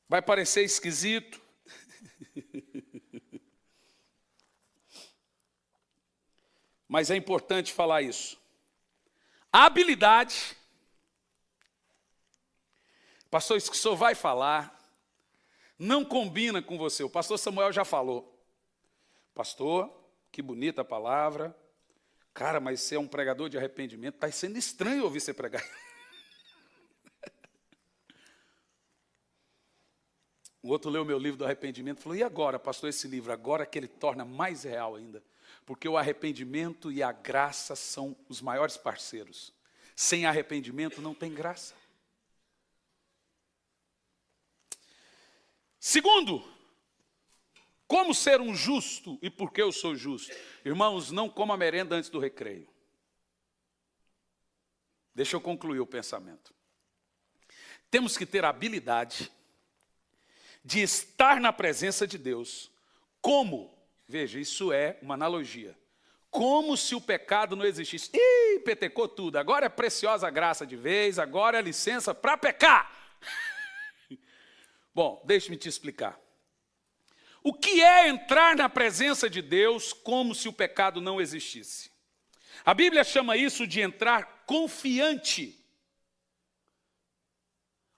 vai parecer esquisito. Mas é importante falar isso. A habilidade, pastor, isso que o senhor vai falar, não combina com você. O pastor Samuel já falou. Pastor, que bonita a palavra. Cara, mas você é um pregador de arrependimento. Está sendo estranho ouvir você pregar. O outro leu meu livro do arrependimento e falou, e agora, pastor, esse livro? Agora que ele torna mais real ainda. Porque o arrependimento e a graça são os maiores parceiros. Sem arrependimento não tem graça. Segundo, como ser um justo e por que eu sou justo? Irmãos, não coma merenda antes do recreio. Deixa eu concluir o pensamento. Temos que ter a habilidade de estar na presença de Deus como, veja, isso é uma analogia, como se o pecado não existisse. Ih, petecou tudo, agora é preciosa a graça de vez, agora é licença para pecar. Bom, deixe-me te explicar. O que é entrar na presença de Deus como se o pecado não existisse? A Bíblia chama isso de entrar confiante.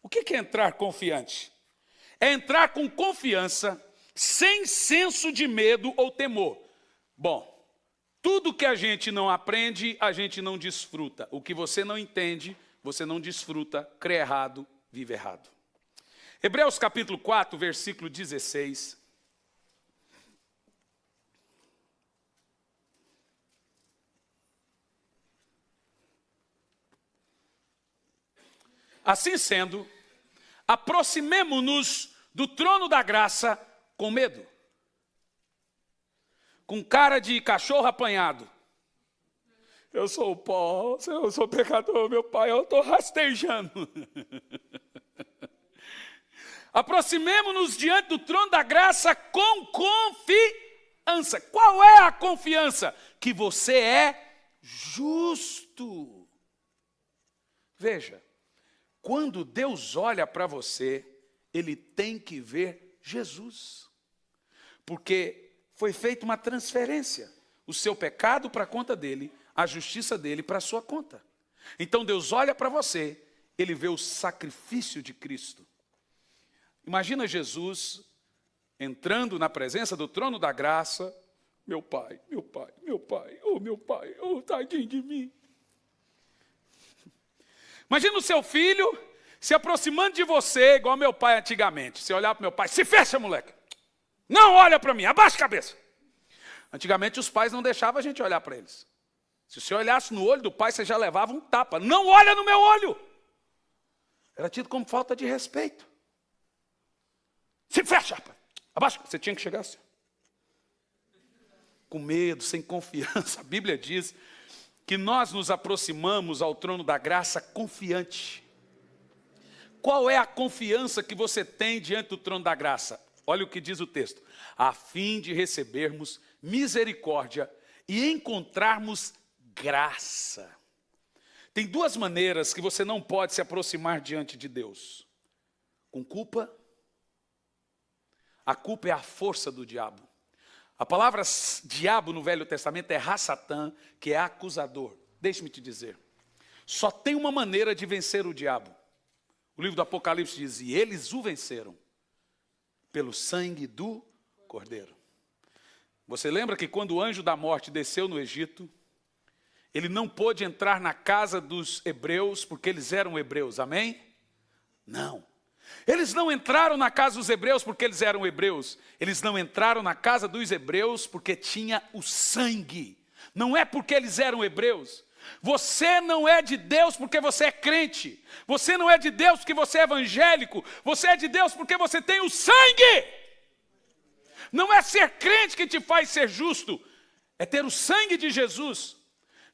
O que é entrar confiante? É entrar com confiança, sem senso de medo ou temor. Bom, tudo que a gente não aprende, a gente não desfruta. O que você não entende, você não desfruta, crê errado, vive errado. Hebreus capítulo 4, versículo 16. Assim sendo, aproximemo-nos do trono da graça com medo. Com cara de cachorro apanhado. Eu sou o pó, eu sou pecador, meu pai, eu estou rastejando. Aproximemo-nos diante do trono da graça com confiança. Qual é a confiança? Que você é justo. Veja, quando Deus olha para você, Ele tem que ver Jesus. Porque foi feita uma transferência. O seu pecado para a conta dele, a justiça dele para a sua conta. Então Deus olha para você, Ele vê o sacrifício de Cristo. Imagina Jesus entrando na presença do trono da graça. Meu pai, oh tadinho de mim. Imagina o seu filho se aproximando de você, igual meu pai antigamente. Você olhar para meu pai, se fecha, moleque. Não olha para mim, abaixa a cabeça. Antigamente os pais não deixavam a gente olhar para eles. Se você olhasse no olho do pai, você já levava um tapa. Não olha no meu olho. Era tido como falta de respeito. Se fecha, rapaz. Abaixa. Você tinha que chegar assim. Com medo, sem confiança. A Bíblia diz que nós nos aproximamos ao trono da graça confiante. Qual é a confiança que você tem diante do trono da graça? Olha o que diz o texto. A fim de recebermos misericórdia e encontrarmos graça. Tem duas maneiras que você não pode se aproximar diante de Deus. Com culpa. A culpa é a força do diabo. A palavra diabo no Velho Testamento é Ra-Satã, que é acusador. Deixe-me te dizer. Só tem uma maneira de vencer o diabo. O livro do Apocalipse diz, e eles o venceram pelo sangue do Cordeiro. Você lembra que quando o anjo da morte desceu no Egito, ele não pôde entrar na casa dos hebreus, porque eles eram hebreus, amém? Não. Eles não entraram na casa dos hebreus porque eles eram hebreus. Eles não entraram na casa dos hebreus porque tinha o sangue. Não é porque eles eram hebreus. Você não é de Deus porque você é crente. Você não é de Deus porque você é evangélico. Você é de Deus porque você tem o sangue. Não é ser crente que te faz ser justo. É ter o sangue de Jesus.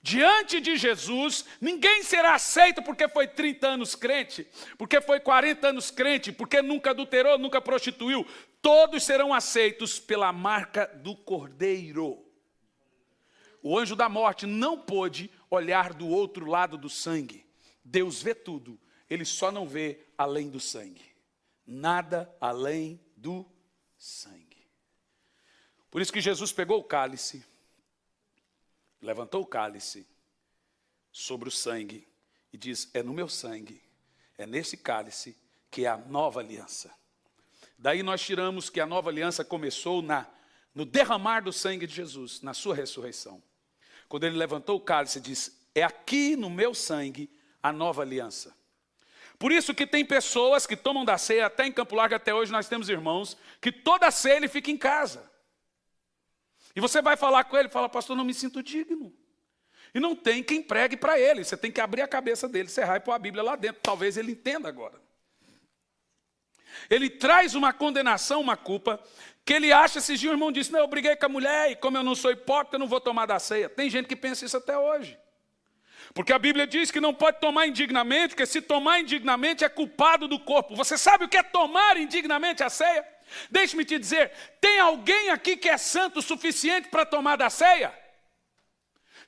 Diante de Jesus, ninguém será aceito porque foi 30 anos crente, porque foi 40 anos crente, porque nunca adulterou, nunca prostituiu. Todos serão aceitos pela marca do Cordeiro. O anjo da morte não pôde olhar do outro lado do sangue. Deus vê tudo, Ele só não vê além do sangue. Nada além do sangue. Por isso que Jesus pegou o cálice, levantou o cálice sobre o sangue e diz, é no meu sangue, é nesse cálice que é a nova aliança. Daí nós tiramos que a nova aliança começou no derramar do sangue de Jesus, na sua ressurreição. Quando ele levantou o cálice e diz, é aqui no meu sangue a nova aliança. Por isso que tem pessoas que tomam da ceia, até em Campo Largo, até hoje nós temos irmãos, que toda a ceia ele fica em casa. E você vai falar com ele, fala, pastor, não me sinto digno. E não tem quem pregue para ele, você tem que abrir a cabeça dele, serrar e pôr a Bíblia lá dentro, talvez ele entenda agora. Ele traz uma condenação, uma culpa, que ele acha, esses dias o irmão disse, não, eu briguei com a mulher, e como eu não sou hipócrita, eu não vou tomar da ceia. Tem gente que pensa isso até hoje. Porque a Bíblia diz que não pode tomar indignamente, porque se tomar indignamente é culpado do corpo. Você sabe o que é tomar indignamente a ceia? Deixe-me te dizer, tem alguém aqui que é santo o suficiente para tomar da ceia?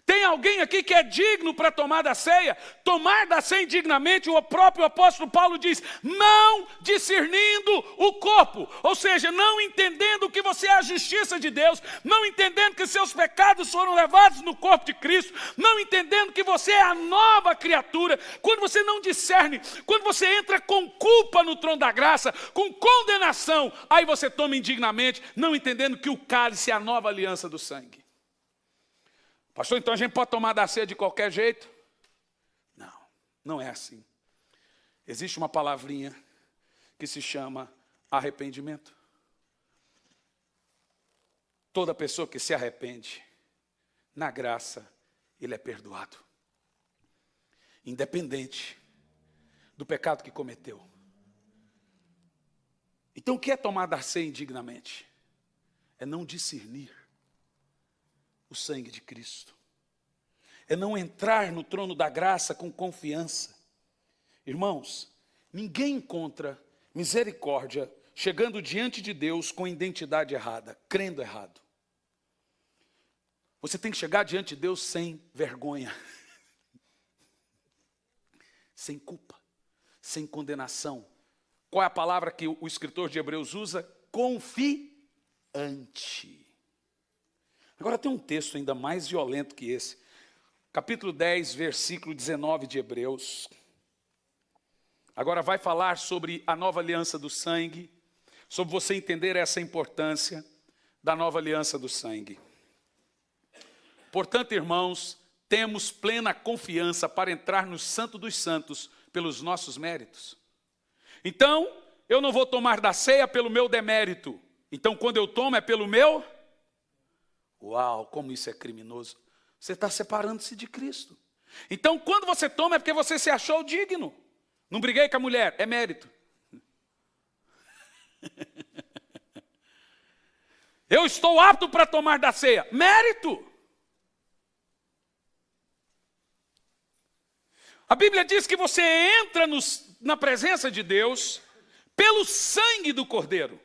Tem alguém aqui que é digno para tomar da ceia? Tomar da ceia indignamente, o próprio apóstolo Paulo diz, não discernindo o corpo. Ou seja, não entendendo que você é a justiça de Deus, não entendendo que seus pecados foram levados no corpo de Cristo, não entendendo que você é a nova criatura. Quando você não discerne, quando você entra com culpa no trono da graça, com condenação, aí você toma indignamente, não entendendo que o cálice é a nova aliança do sangue. Pastor, então a gente pode tomar da ceia de qualquer jeito? Não, não é assim. Existe uma palavrinha que se chama arrependimento. Toda pessoa que se arrepende, na graça, ele é perdoado. Independente do pecado que cometeu. Então o que é tomar da ceia indignamente? É não discernir o sangue de Cristo. É não entrar no trono da graça com confiança. Irmãos, ninguém encontra misericórdia chegando diante de Deus com identidade errada, crendo errado. Você tem que chegar diante de Deus sem vergonha, sem culpa, sem condenação. Qual é a palavra que o escritor de Hebreus usa? Confiante. Agora tem um texto ainda mais violento que esse. Capítulo 10, versículo 19 de Hebreus. Agora vai falar sobre a nova aliança do sangue, sobre você entender essa importância da nova aliança do sangue. Portanto, irmãos, temos plena confiança para entrar no Santo dos Santos pelos nossos méritos. Então, eu não vou tomar da ceia pelo meu demérito. Então, quando eu tomo, é pelo meu... Uau, como isso é criminoso. Você está separando-se de Cristo. Então, quando você toma, é porque você se achou digno. Não briguei com a mulher, é mérito. Eu estou apto para tomar da ceia, mérito. A Bíblia diz que você entra na presença de Deus pelo sangue do Cordeiro.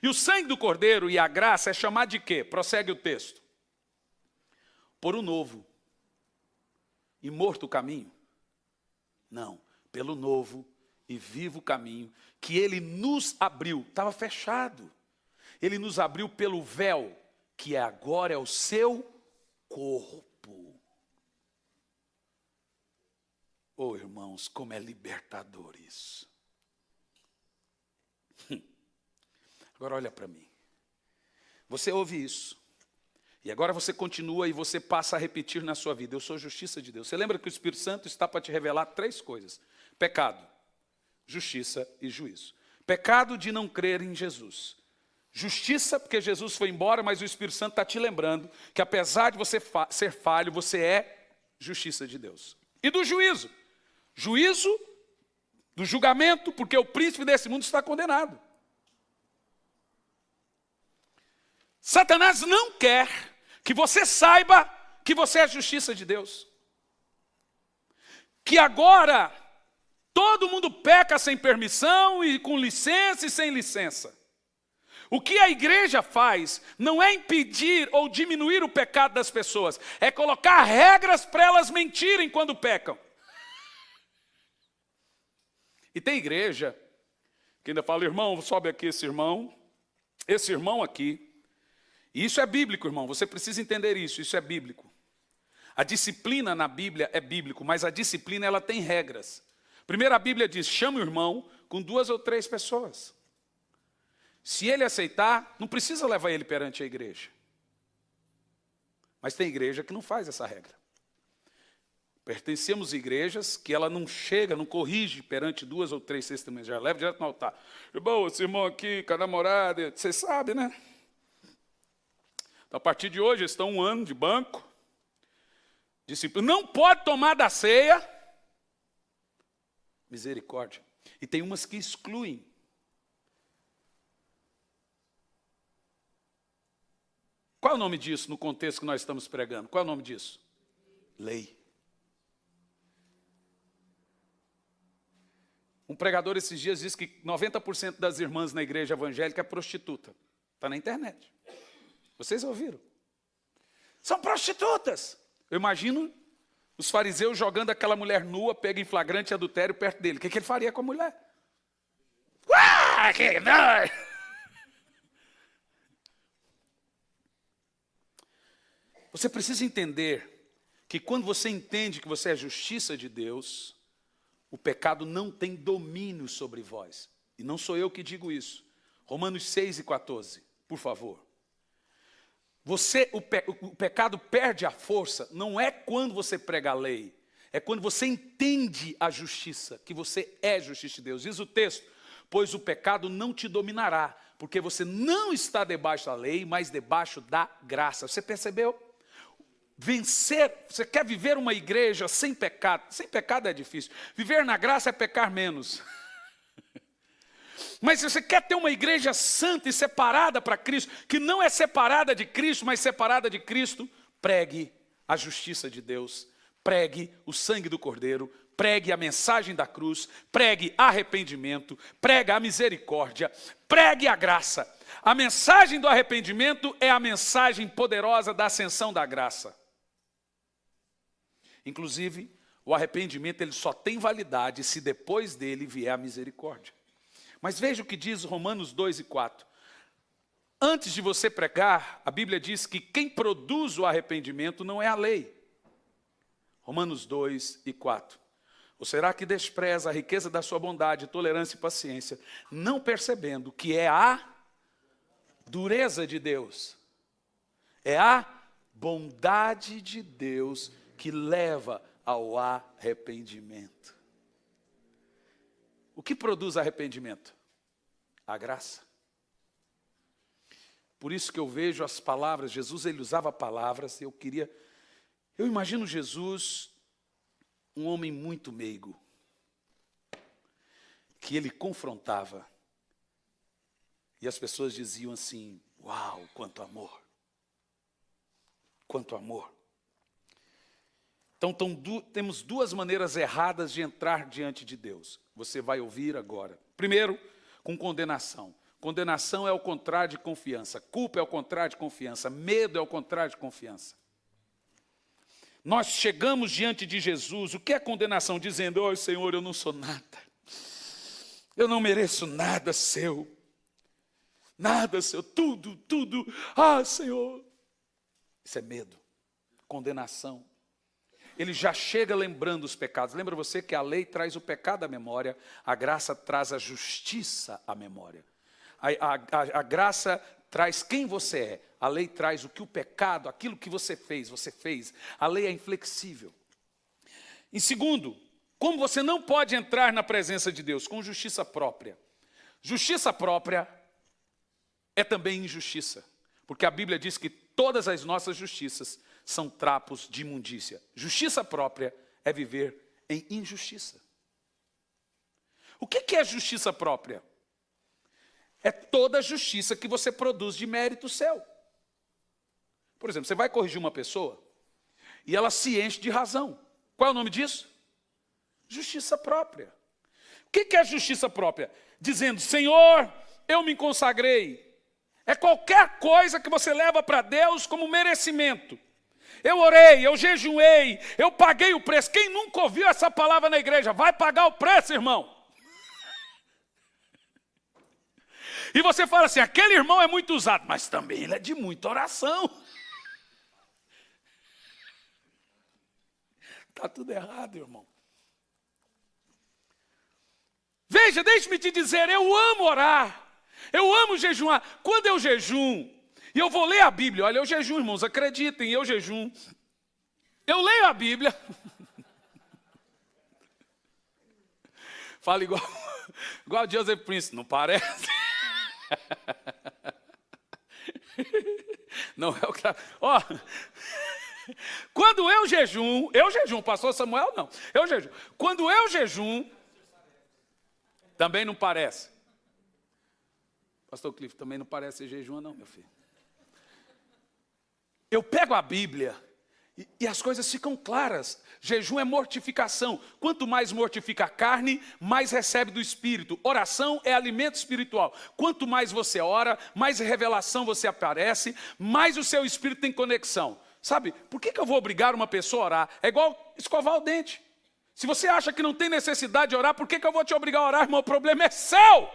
E o sangue do Cordeiro e a graça é chamado de quê? Prossegue o texto. Por um novo e morto caminho? Não, pelo novo e vivo caminho que ele nos abriu. Estava fechado. Ele nos abriu pelo véu, que agora é o seu corpo. Oh, irmãos, como é libertador isso. Agora olha para mim. Você ouve isso. E agora você continua e você passa a repetir na sua vida. Eu sou justiça de Deus. Você lembra que o Espírito Santo está para te revelar 3 coisas. Pecado, justiça e juízo. Pecado de não crer em Jesus. Justiça, porque Jesus foi embora, mas o Espírito Santo está te lembrando que apesar de você ser falho, você é justiça de Deus. E do juízo. Juízo do julgamento, porque o príncipe desse mundo está condenado. Satanás não quer que você saiba que você é a justiça de Deus. Que agora todo mundo peca sem permissão e com licença e sem licença. O que a igreja faz não é impedir ou diminuir o pecado das pessoas, é colocar regras para elas mentirem quando pecam. E tem igreja que ainda fala, irmão, sobe aqui esse irmão aqui. E isso é bíblico, irmão, você precisa entender isso é bíblico. A disciplina na Bíblia é bíblico, mas a disciplina ela tem regras. Primeiro a Bíblia diz, chama o irmão com 2 ou 3 pessoas. Se ele aceitar, não precisa levar ele perante a igreja. Mas tem igreja que não faz essa regra. Pertencemos a igrejas que ela não chega, não corrige perante 2 ou 3 testemunhas, já leva direto no altar. Irmão, esse irmão aqui, com a namorada, você sabe, né? Então, a partir de hoje, eles estão 1 ano de banco. Disciplina. Não pode tomar da ceia. Misericórdia. E tem umas que excluem. Qual é o nome disso no contexto que nós estamos pregando? Qual é o nome disso? Lei. Um pregador esses dias disse que 90% das irmãs na igreja evangélica é prostituta. Está na internet. Vocês ouviram? São prostitutas. Eu imagino os fariseus jogando aquela mulher nua, pega em flagrante adultério perto dele. O que ele faria com a mulher? Que não! Você precisa entender que quando você entende que você é a justiça de Deus, o pecado não tem domínio sobre vós. E não sou eu que digo isso. Romanos 6 e 14, por favor. O pecado perde a força, não é quando você prega a lei, é quando você entende a justiça, que você é justiça de Deus. Diz o texto, pois o pecado não te dominará, porque você não está debaixo da lei, mas debaixo da graça. Você percebeu? Vencer, você quer viver uma igreja sem pecado é difícil. Viver na graça é pecar menos. Mas se você quer ter uma igreja santa e separada para Cristo, que não é separada de Cristo, mas separada de Cristo, pregue a justiça de Deus, pregue o sangue do Cordeiro, pregue a mensagem da cruz, pregue arrependimento, pregue a misericórdia, pregue a graça. A mensagem do arrependimento é a mensagem poderosa da ascensão da graça. Inclusive, O arrependimento ele só tem validade se depois dele vier a misericórdia. Mas veja o que diz Romanos 2 e 4. Antes de você pregar, a Bíblia diz que quem produz o arrependimento não é a lei. Romanos 2 e 4. Ou será que despreza a riqueza da sua bondade, tolerância e paciência, não percebendo que é a dureza de Deus? É a bondade de Deus que leva ao arrependimento. O que produz arrependimento? A graça. Por isso que eu vejo as palavras, Jesus ele usava palavras, eu imagino Jesus, um homem muito meigo, que ele confrontava, e as pessoas diziam assim, uau, quanto amor, quanto amor. Então temos duas maneiras erradas de entrar diante de Deus, você vai ouvir agora. Primeiro, com condenação. Condenação é o contrário de confiança. Culpa é o contrário de confiança. Medo é o contrário de confiança. Nós chegamos diante de Jesus. O que é condenação? Dizendo, oh Senhor, eu não sou nada. Eu não mereço nada seu. Nada seu. Tudo. Ah, Senhor. Isso é medo. Condenação. Ele já chega lembrando os pecados. Lembra você que a lei traz o pecado à memória. A graça traz a justiça à memória. A graça traz quem você é. A lei traz o que o pecado, aquilo que você fez. A lei é inflexível. Em segundo, como você não pode entrar na presença de Deus? Com justiça própria. Justiça própria é também injustiça. Porque a Bíblia diz que todas as nossas justiças são trapos de imundícia. Justiça própria é viver em injustiça. O que é justiça própria? É toda a justiça que você produz de mérito seu. Por exemplo, você vai corrigir uma pessoa e ela se enche de razão. Qual é o nome disso? Justiça própria. O que é justiça própria? Dizendo, Senhor, eu me consagrei. É qualquer coisa que você leva para Deus como merecimento. Eu orei, eu jejuei, eu paguei o preço. Quem nunca ouviu essa palavra na igreja? Vai pagar o preço, irmão. E você fala assim, aquele irmão é muito usado, mas também ele é de muita oração. Está tudo errado, irmão. Veja, deixe-me te dizer, eu amo orar, eu amo jejuar. Quando eu jejum, e eu vou ler a Bíblia, olha, eu jejum, irmãos, acreditem, eu jejum. Eu leio a Bíblia. Fala igual Joseph Prince, não parece? Não é o que... Ó, quando eu jejum, pastor Samuel não, eu jejum. Quando eu jejum, também não parece. Pastor Cliff, também não parece jejum não, meu filho. Eu pego a Bíblia e as coisas ficam claras. Jejum é mortificação. Quanto mais mortifica a carne, mais recebe do Espírito. Oração é alimento espiritual. Quanto mais você ora, mais revelação você aparece, mais o seu espírito tem conexão. Sabe, por que eu vou obrigar uma pessoa a orar? É igual escovar o dente. Se você acha que não tem necessidade de orar, por que eu vou te obrigar a orar, irmão? O problema é seu.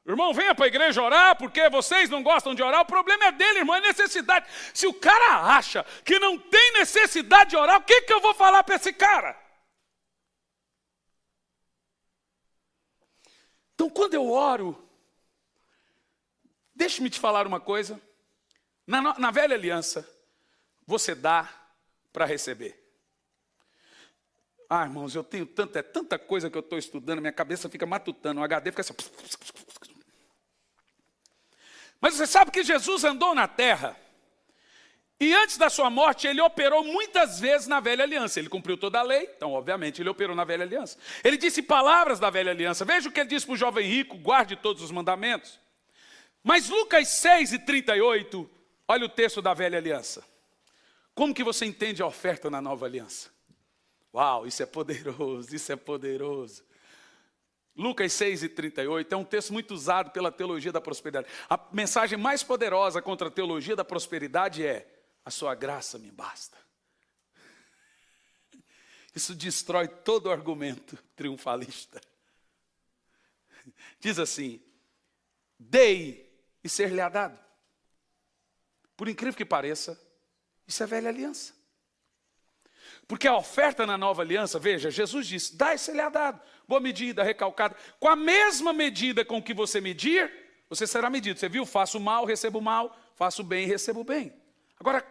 Irmão, venha para a igreja orar, porque vocês não gostam de orar. O problema é dele, irmão, é necessidade. Se o cara acha que não tem necessidade de orar, o que eu vou falar para esse cara? Então, quando eu oro, deixe-me te falar uma coisa. Na velha aliança, você dá para receber. Ah, irmãos, eu tenho tanta coisa que eu estou estudando, minha cabeça fica matutando, o HD fica assim. Mas você sabe que Jesus andou na terra, e antes da sua morte, ele operou muitas vezes na velha aliança. Ele cumpriu toda a lei, então, obviamente, ele operou na velha aliança. Ele disse palavras da velha aliança. Veja o que ele disse para o jovem rico, guarde todos os mandamentos. Mas Lucas 6:38, olha o texto da velha aliança. Como que você entende a oferta na nova aliança? Uau, isso é poderoso, isso é poderoso. Lucas 6:38 é um texto muito usado pela teologia da prosperidade. A mensagem mais poderosa contra a teologia da prosperidade é: a sua graça me basta. Isso destrói todo o argumento triunfalista. Diz assim: dei e ser-lhe-á dado. Por incrível que pareça, isso é velha aliança. Porque a oferta na nova aliança, veja, Jesus disse: dá e ser-lhe-á dado. Boa medida, recalcada. Com a mesma medida com que você medir, você será medido. Você viu? Faço mal, recebo mal. Faço bem, recebo bem. Agora,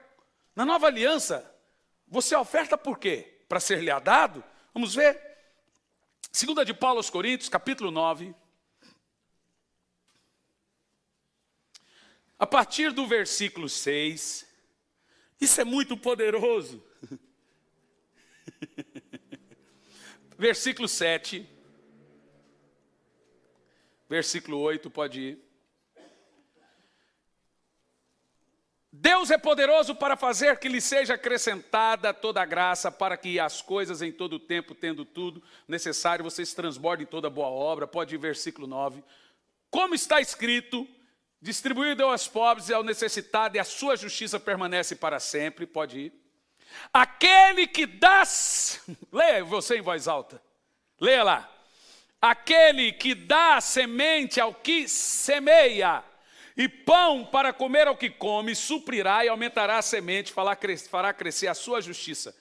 na nova aliança, você oferta por quê? Para ser-lhe-á dado? Vamos ver. 2 de Paulo aos Coríntios, capítulo 9. A partir do versículo 6. Isso é muito poderoso. Versículo 7. Versículo 8, pode ir. Deus é poderoso para fazer que lhe seja acrescentada toda a graça, para que as coisas em todo o tempo, tendo tudo necessário, vocês transbordem toda boa obra. Pode ir, versículo 9. Como está escrito: distribuiu deu aos pobres e ao necessitado, e a sua justiça permanece para sempre. Pode ir. Aquele que dá... Leia você em voz alta. Leia lá. Aquele que dá semente ao que semeia, e pão para comer ao que come, suprirá e aumentará a semente, fará crescer a sua justiça.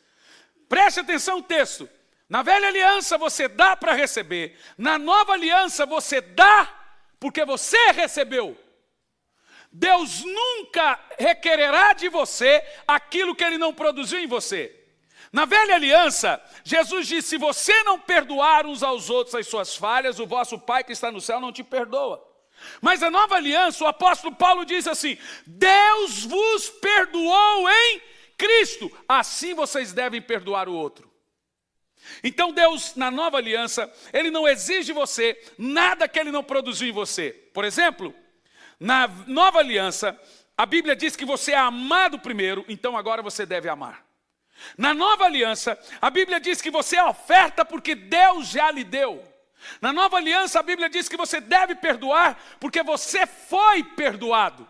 Preste atenção no texto. Na velha aliança você dá para receber. Na nova aliança você dá porque você recebeu. Deus nunca requererá de você aquilo que Ele não produziu em você. Na velha aliança, Jesus disse: se você não perdoar uns aos outros as suas falhas, o vosso Pai que está no céu não te perdoa. Mas a nova aliança, o apóstolo Paulo diz assim: Deus vos perdoou em Cristo, assim vocês devem perdoar o outro. Então Deus, na nova aliança, Ele não exige de você nada que Ele não produziu em você. Por exemplo, na nova aliança, a Bíblia diz que você é amado primeiro, então agora você deve amar. Na nova aliança, a Bíblia diz que você é oferta porque Deus já lhe deu. Na nova aliança, a Bíblia diz que você deve perdoar porque você foi perdoado.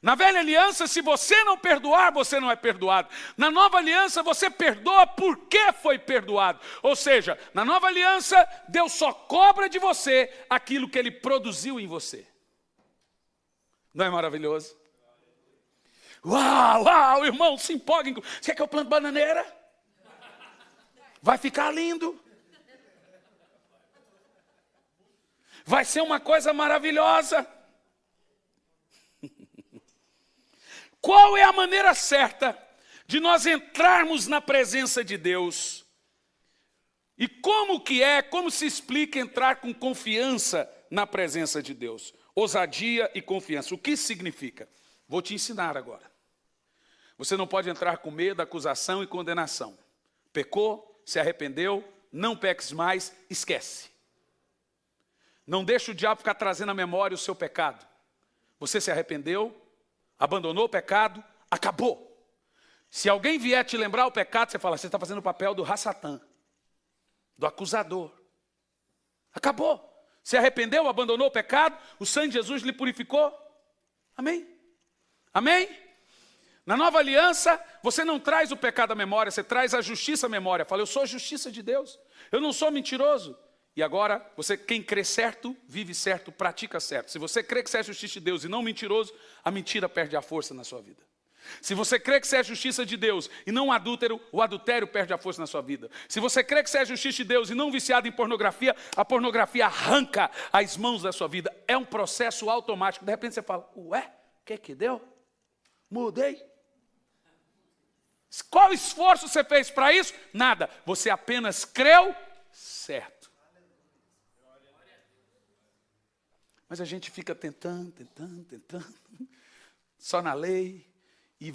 Na velha aliança, se você não perdoar, você não é perdoado. Na nova aliança, você perdoa porque foi perdoado. Ou seja, na nova aliança, Deus só cobra de você aquilo que Ele produziu em você. Não é maravilhoso? Uau, uau, irmão, se empolguem. Você quer que eu plante bananeira? Vai ficar lindo. Vai ser uma coisa maravilhosa. Qual é a maneira certa de nós entrarmos na presença de Deus? E como se explica entrar com confiança na presença de Deus? Ousadia e confiança. O que isso significa? Vou te ensinar agora. Você não pode entrar com medo, acusação e condenação. Pecou, se arrependeu, não peques mais, esquece. Não deixe o diabo ficar trazendo à memória o seu pecado. Você se arrependeu, abandonou o pecado, acabou. Se alguém vier te lembrar o pecado, você fala: você está fazendo o papel do Ra-Satã, do acusador. Acabou. Se arrependeu, abandonou o pecado, o sangue de Jesus lhe purificou. Amém? Amém? Na nova aliança, você não traz o pecado à memória, você traz a justiça à memória. Fala: eu sou a justiça de Deus, eu não sou mentiroso. E agora, quem crê certo, vive certo, pratica certo. Se você crê que você é a justiça de Deus e não mentiroso, a mentira perde a força na sua vida. Se você crê que você é a justiça de Deus e não adúltero, o adultério perde a força na sua vida. Se você crê que você é a justiça de Deus e não viciado em pornografia, a pornografia arranca as mãos da sua vida. É um processo automático. De repente você fala: ué, o que deu? Mudei. Qual esforço você fez para isso? Nada. Você apenas creu certo. Mas a gente fica tentando, só na lei, e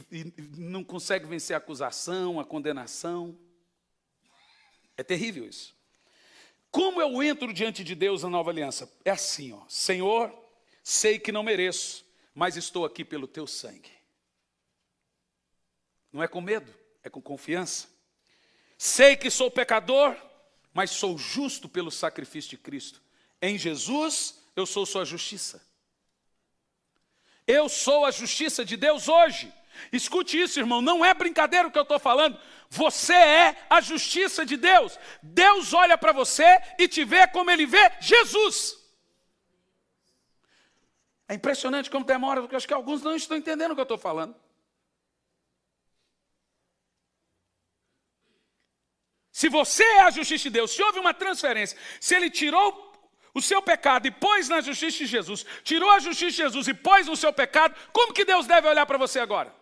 não consegue vencer a acusação, a condenação. É terrível isso. Como eu entro diante de Deus na nova aliança? É assim, ó: Senhor, sei que não mereço, mas estou aqui pelo teu sangue. Não é com medo, é com confiança. Sei que sou pecador, mas sou justo pelo sacrifício de Cristo. Em Jesus, eu sou sua justiça. Eu sou a justiça de Deus hoje. Escute isso, irmão, não é brincadeira o que eu estou falando. Você é a justiça de Deus. Deus olha para você e te vê como Ele vê Jesus. É impressionante como demora, porque eu acho que alguns não estão entendendo o que eu estou falando. Se você é a justiça de Deus, se houve uma transferência, se Ele tirou o seu pecado e pôs na justiça de Jesus, tirou a justiça de Jesus e pôs no seu pecado, como que Deus deve olhar para você agora?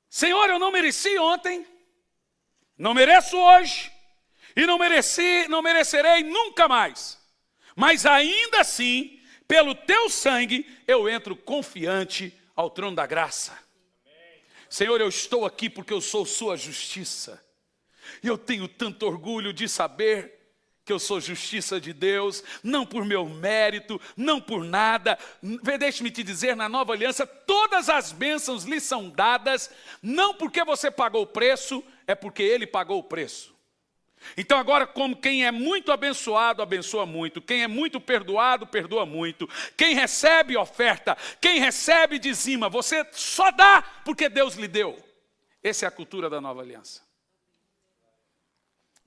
Senhor, eu não mereci ontem, não mereço hoje, e não merecerei nunca mais. Mas ainda assim, pelo teu sangue, eu entro confiante ao trono da graça. Senhor, eu estou aqui porque eu sou sua justiça. E eu tenho tanto orgulho de saber que eu sou justiça de Deus, não por meu mérito, não por nada. Deixe-me te dizer, na nova aliança, todas as bênçãos lhe são dadas, não porque você pagou o preço, é porque Ele pagou o preço. Então agora, como quem é muito abençoado, abençoa muito. Quem é muito perdoado, perdoa muito. Quem recebe oferta, quem recebe dizima. Você só dá porque Deus lhe deu. Essa é a cultura da nova aliança.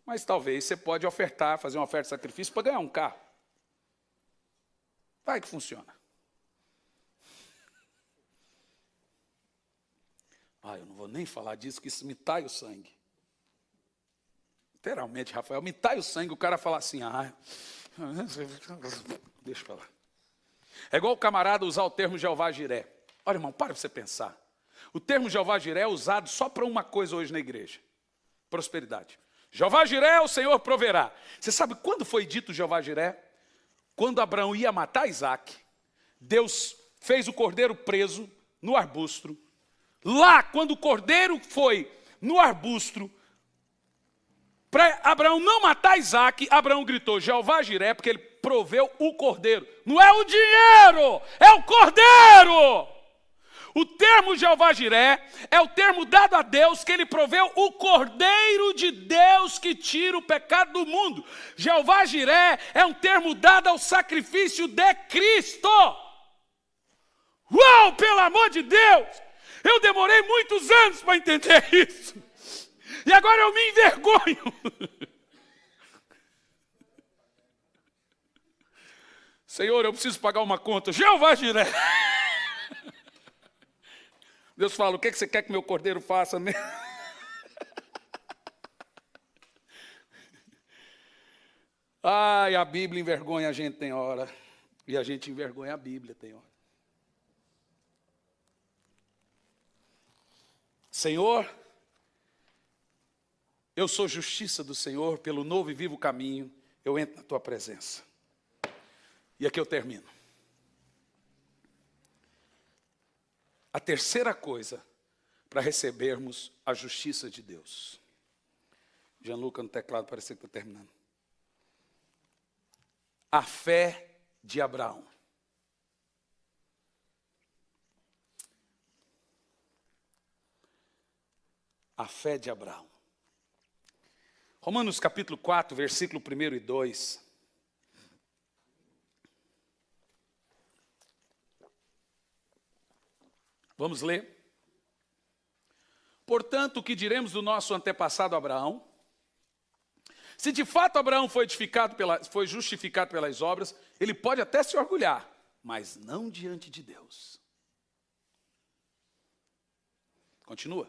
Mas talvez você pode ofertar, fazer uma oferta de sacrifício para ganhar um carro. Vai que funciona. Eu não vou nem falar disso, que isso me tai o sangue. Literalmente, Rafael, me tai o sangue, o cara fala assim, deixa eu falar. É igual o camarada usar o termo Jeová Jiré. Olha, irmão, para você pensar. O termo Jeová Jiré é usado só para uma coisa hoje na igreja. Prosperidade. Jeová Jiré, o Senhor proverá. Você sabe quando foi dito Jeová Jiré? Quando Abraão ia matar Isaac, Deus fez o cordeiro preso no arbusto. Lá, quando o cordeiro foi no arbusto, para Abraão não matar Isaac, Abraão gritou, Jeová Jiré, porque ele proveu o cordeiro. Não é o dinheiro, é o cordeiro. O termo Jeová Jiré é o termo dado a Deus, que Ele proveu o cordeiro de Deus que tira o pecado do mundo. Jeová Jiré é um termo dado ao sacrifício de Cristo. Uau, pelo amor de Deus! Eu demorei muitos anos para entender isso. E agora eu me envergonho. Senhor, eu preciso pagar uma conta. Jeová Jiré. Deus fala, o que você quer que meu cordeiro faça mesmo? A Bíblia envergonha a gente tem hora. E a gente envergonha a Bíblia tem hora. Senhor, eu sou justiça do Senhor, pelo novo e vivo caminho, eu entro na tua presença. E aqui eu termino. A terceira coisa para recebermos a justiça de Deus. Gianluca no teclado, parece que está terminando. A fé de Abraão. A fé de Abraão. Romanos capítulo 4, versículo 1 e 2. Vamos ler. Portanto, o que diremos do nosso antepassado Abraão? Se de fato Abraão foi justificado pelas obras, ele pode até se orgulhar, mas não diante de Deus. Continua.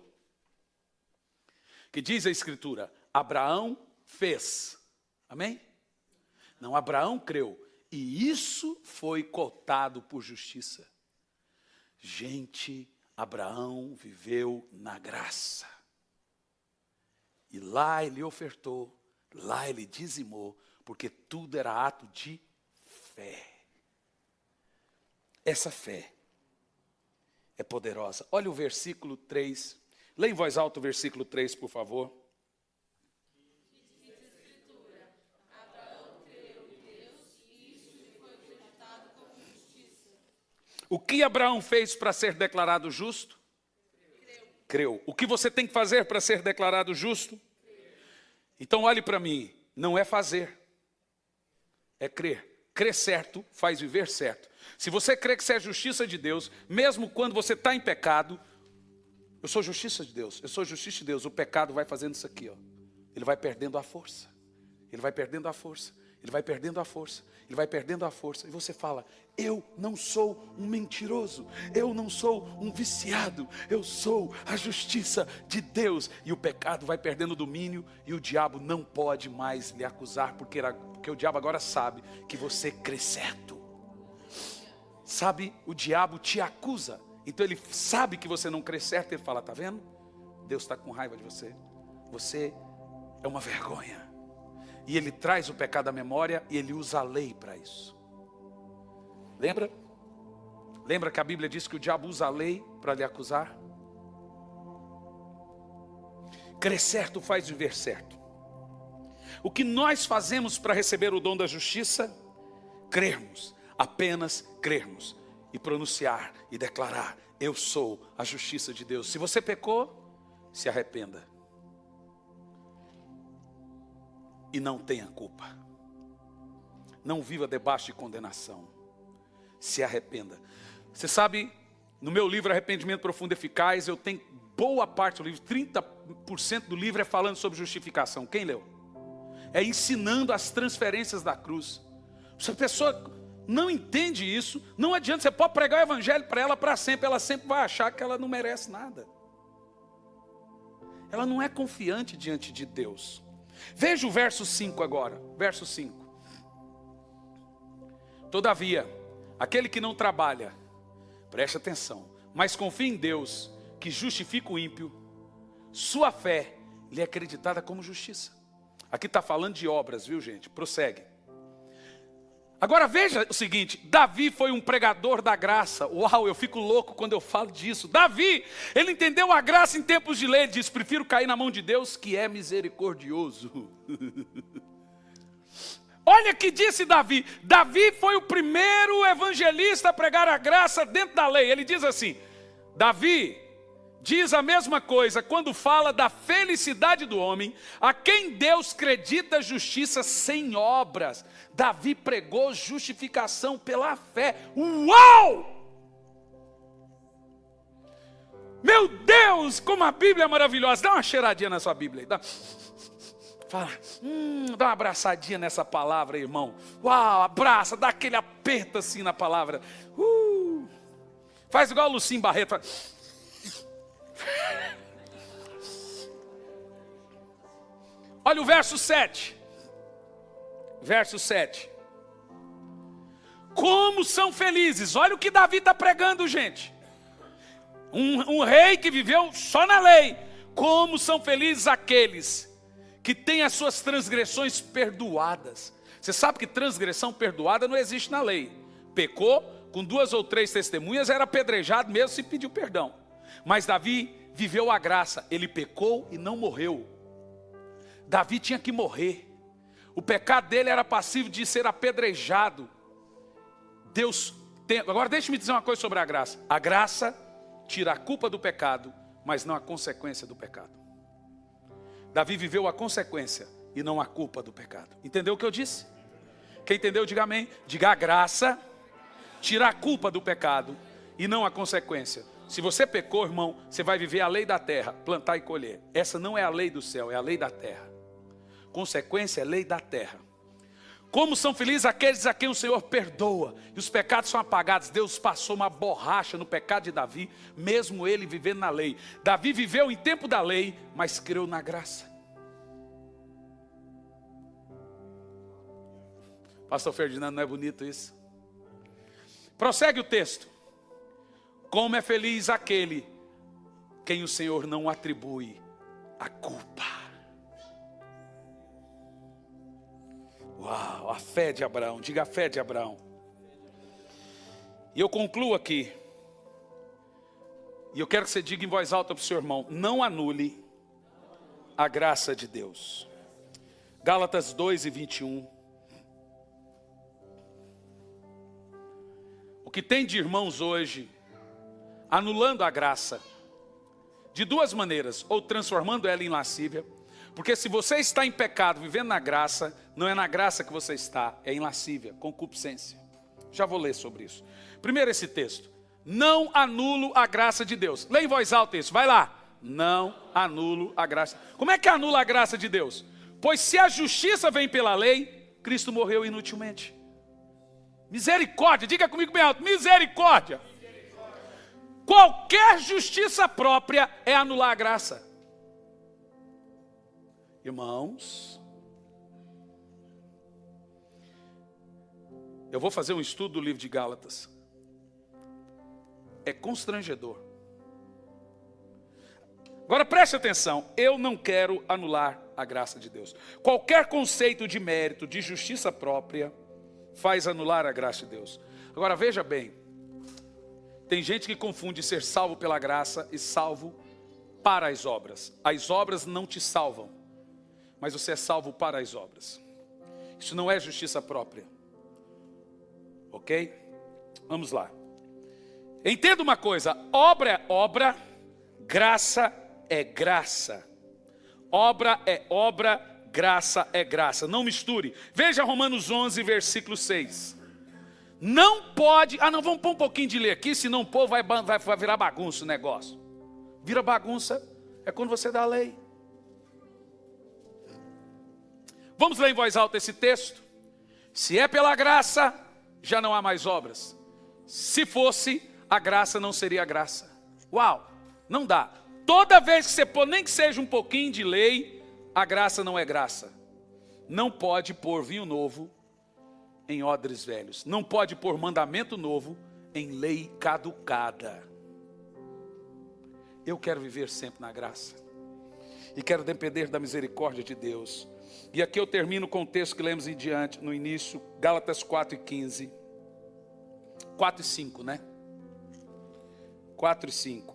Que diz a Escritura, Abraão fez. Amém? Não, Abraão creu. E isso foi cotado por justiça. Gente, Abraão viveu na graça. E lá ele ofertou, lá ele dizimou, porque tudo era ato de fé. Essa fé é poderosa. Olha o versículo 3. Lê em voz alta o versículo 3, por favor. O que Abraão fez para ser declarado justo? Creu. O que você tem que fazer para ser declarado justo? Então olhe para mim, não é fazer, é crer. Crer certo faz viver certo. Se você crê que você é justiça de Deus, mesmo quando você está em pecado, eu sou justiça de Deus, eu sou justiça de Deus, o pecado vai fazendo isso aqui, ó. Ele vai perdendo a força, ele vai perdendo a força, ele vai perdendo a força, ele vai perdendo a força. E você fala, eu não sou um mentiroso, eu não sou um viciado, eu sou a justiça de Deus. E o pecado vai perdendo domínio e o diabo não pode mais lhe acusar, porque o diabo agora sabe que você crê certo. Sabe, o diabo te acusa, então ele sabe que você não crê certo, ele fala, tá vendo? Deus está com raiva de você, você é uma vergonha. E ele traz o pecado à memória e ele usa a lei para isso. Lembra? Lembra que a Bíblia diz que o diabo usa a lei para lhe acusar? Crer certo faz viver certo. O que nós fazemos para receber o dom da justiça? Crermos, apenas crermos e pronunciar e declarar, eu sou a justiça de Deus. Se você pecou, se arrependa. E não tenha culpa. Não viva debaixo de condenação. Se arrependa. Você sabe, no meu livro Arrependimento Profundo e Eficaz, eu tenho boa parte do livro, 30% do livro é falando sobre justificação. Quem leu? É ensinando as transferências da cruz. Se a pessoa não entende isso, não adianta, você pode pregar o evangelho para ela sempre vai achar que ela não merece nada. Ela não é confiante diante de Deus. Veja o verso 5 agora, verso 5. Todavia, aquele que não trabalha, preste atenção, mas confia em Deus, que justifica o ímpio, sua fé lhe é acreditada como justiça. Aqui está falando de obras, viu gente? Prossegue. Agora veja o seguinte, Davi foi um pregador da graça. Uau, eu fico louco quando eu falo disso. Davi, ele entendeu a graça em tempos de lei. Ele diz, prefiro cair na mão de Deus que é misericordioso. Olha o que disse Davi. Davi foi o primeiro evangelista a pregar a graça dentro da lei. Ele diz assim, Davi diz a mesma coisa quando fala da felicidade do homem, a quem Deus acredita justiça sem obras. Davi pregou justificação pela fé. Uau! Meu Deus, como a Bíblia é maravilhosa. Dá uma cheiradinha na sua Bíblia aí. Fala, dá uma abraçadinha nessa palavra, irmão. Uau, abraça, dá aquele aperto assim na palavra. Faz igual o Lucim Barreto. Fala. Olha o verso 7. Verso 7. Como são felizes. Olha o que Davi está pregando, gente. Um rei que viveu só na lei. Como são felizes aqueles que têm as suas transgressões perdoadas. Você sabe que transgressão perdoada não existe na lei. Pecou, com 2 ou 3 testemunhas, era apedrejado mesmo se pediu perdão. Mas Davi viveu a graça. Ele pecou e não morreu. Davi tinha que morrer. O pecado dele era passivo de ser apedrejado. Deus tem... Agora deixe-me dizer uma coisa sobre a graça. A graça tira a culpa do pecado, mas não a consequência do pecado. Davi viveu a consequência e não a culpa do pecado. Entendeu o que eu disse? Quem entendeu, diga amém. Diga a graça tira a culpa do pecado e não a consequência. Se você pecou, irmão, você vai viver a lei da terra, plantar e colher. Essa não é a lei do céu, é a lei da terra. Consequência é lei da terra. Como são felizes aqueles a quem o Senhor perdoa e os pecados são apagados. Deus passou uma borracha no pecado de Davi, mesmo ele vivendo na lei. Davi viveu em tempo da lei, mas creu na graça. Pastor Ferdinando, não é bonito isso? Prossegue o texto. Como é feliz aquele quem o Senhor não atribui a culpa. Uau, a fé de Abraão, diga a fé de Abraão. E eu concluo aqui. E eu quero que você diga em voz alta para o seu irmão, não anule a graça de Deus. Gálatas 2:21. O que tem de irmãos hoje anulando a graça, de duas maneiras, ou transformando ela em lascívia, Porque se você está em pecado, vivendo na graça, não é na graça que você está, é em lascívia, concupiscência. Já vou ler sobre isso. Primeiro esse texto. Não anulo a graça de Deus. Leia em voz alta isso, vai lá. Não anulo a graça. Como é que anula a graça de Deus? Pois se a justiça vem pela lei, Cristo morreu inutilmente. Misericórdia, diga comigo bem alto, misericórdia. Qualquer justiça própria é anular a graça. Irmãos, eu vou fazer um estudo do livro de Gálatas. É constrangedor. Agora preste atenção, eu não quero anular a graça de Deus. Qualquer conceito de mérito, de justiça própria, faz anular a graça de Deus. Agora veja bem, tem gente que confunde ser salvo pela graça e salvo para as obras. As obras não te salvam, mas você é salvo para as obras. Isso não é justiça própria. Ok? Vamos lá. Entenda uma coisa, obra é obra, graça é graça. Obra é obra, graça é graça. Não misture. Veja Romanos 11, versículo 6. Não pode... não, vamos pôr um pouquinho de ler aqui, senão o povo vai virar bagunça o negócio. Vira bagunça é quando você dá a lei. Vamos ler em voz alta esse texto. Se é pela graça, já não há mais obras. Se fosse, a graça não seria graça. Uau, não dá. Toda vez que você pôr, nem que seja um pouquinho de lei, a graça não é graça. Não pode pôr vinho novo em odres velhos. Não pode pôr mandamento novo em lei caducada. Eu quero viver sempre na graça. E quero depender da misericórdia de Deus. E aqui eu termino com o texto que lemos em diante, no início, Gálatas 4:15. 4:5, né? 4:5.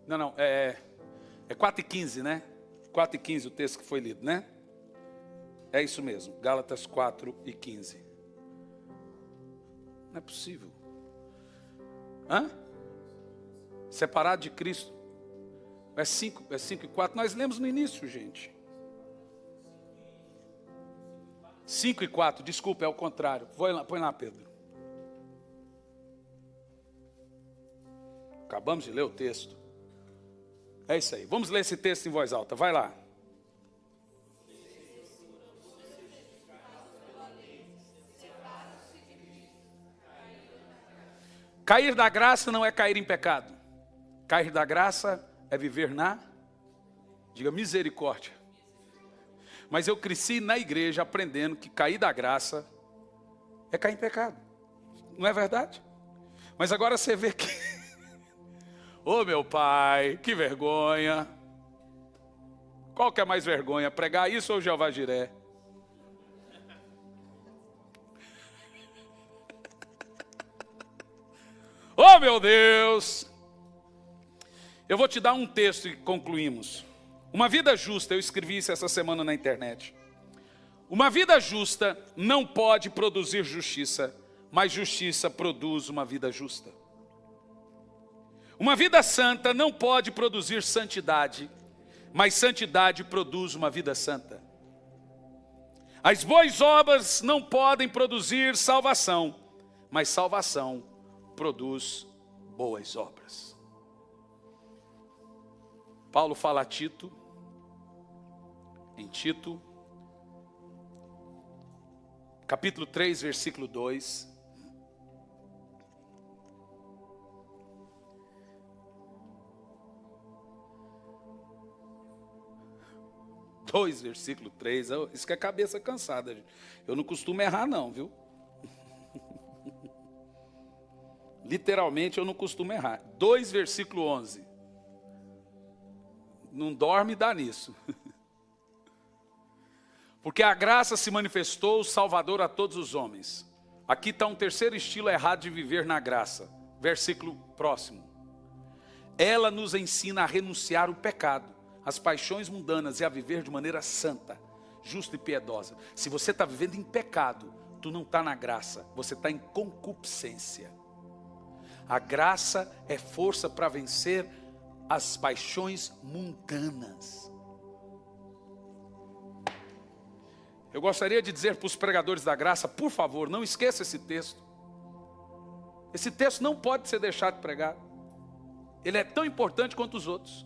Não, é 4:15, né? 4:15 o texto que foi lido, né? É isso mesmo, Gálatas 4:15. Não é possível. Hã? Separado de Cristo. É 5:4. Nós lemos no início, gente. 5:4, desculpa, é o contrário. Põe lá, Pedro. Acabamos de ler o texto. É isso aí. Vamos ler esse texto em voz alta. Vai lá. Cair da graça não é cair em pecado. Cair da graça é viver na, diga, misericórdia. Mas eu cresci na igreja aprendendo que cair da graça é cair em pecado. Não é verdade? Mas agora você vê que... Ô meu pai, que vergonha. Qual que é mais vergonha? Pregar isso ou Jeová Jiré? Oh meu Deus. Eu vou te dar um texto e concluímos. Uma vida justa, eu escrevi isso essa semana na internet. Uma vida justa não pode produzir justiça, mas justiça produz uma vida justa. Uma vida santa não pode produzir santidade, mas santidade produz uma vida santa. As boas obras não podem produzir salvação, mas salvação produz boas obras. Paulo fala a Tito, em Tito, capítulo 3, versículo 2. Versículo 3, isso que é cabeça cansada, gente. Eu não costumo errar não, viu? Literalmente eu não costumo errar. 2, versículo 11. Não dorme e dá nisso. Porque a graça se manifestou, Salvador a todos os homens. Aqui está um terceiro estilo errado de viver na graça. Versículo próximo. Ela nos ensina a renunciar o pecado, as paixões mundanas e a viver de maneira santa, justa e piedosa. Se você está vivendo em pecado, tu não está na graça, você está em concupiscência. A graça é força para vencer as paixões mundanas. Eu gostaria de dizer para os pregadores da graça, por favor, não esqueça esse texto. Esse texto não pode ser deixado de pregar. Ele é tão importante quanto os outros.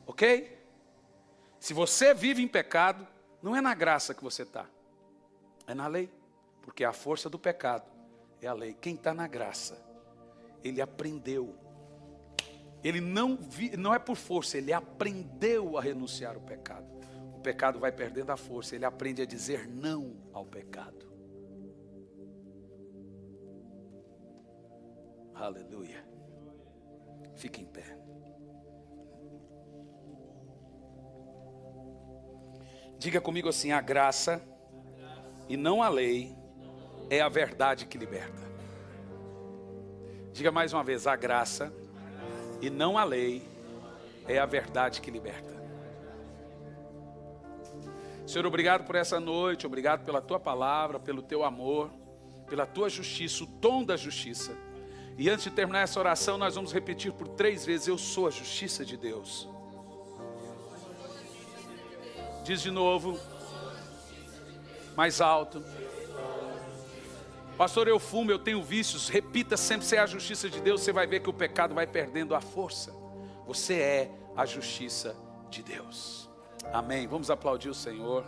Ok? Se você vive em pecado, não é na graça que você está. É na lei. Porque a força do pecado é a lei. Quem está na graça, ele aprendeu. Ele não é por força, ele aprendeu a renunciar ao pecado. O pecado vai perdendo a força, ele aprende a dizer não ao pecado. Aleluia. Fique em pé. Diga comigo assim: a graça e não a lei é a verdade que liberta. Diga mais uma vez: a graça e não a lei é a verdade que liberta. Senhor, obrigado por essa noite, obrigado pela tua palavra, pelo teu amor, pela tua justiça, o dom da justiça. E antes de terminar essa oração, nós vamos repetir por 3 vezes: eu sou a justiça de Deus. Diz de novo, mais alto. Pastor, eu fumo, eu tenho vícios. Repita sempre: você é a justiça de Deus. Você vai ver que o pecado vai perdendo a força. Você é a justiça de Deus. Amém. Vamos aplaudir o Senhor.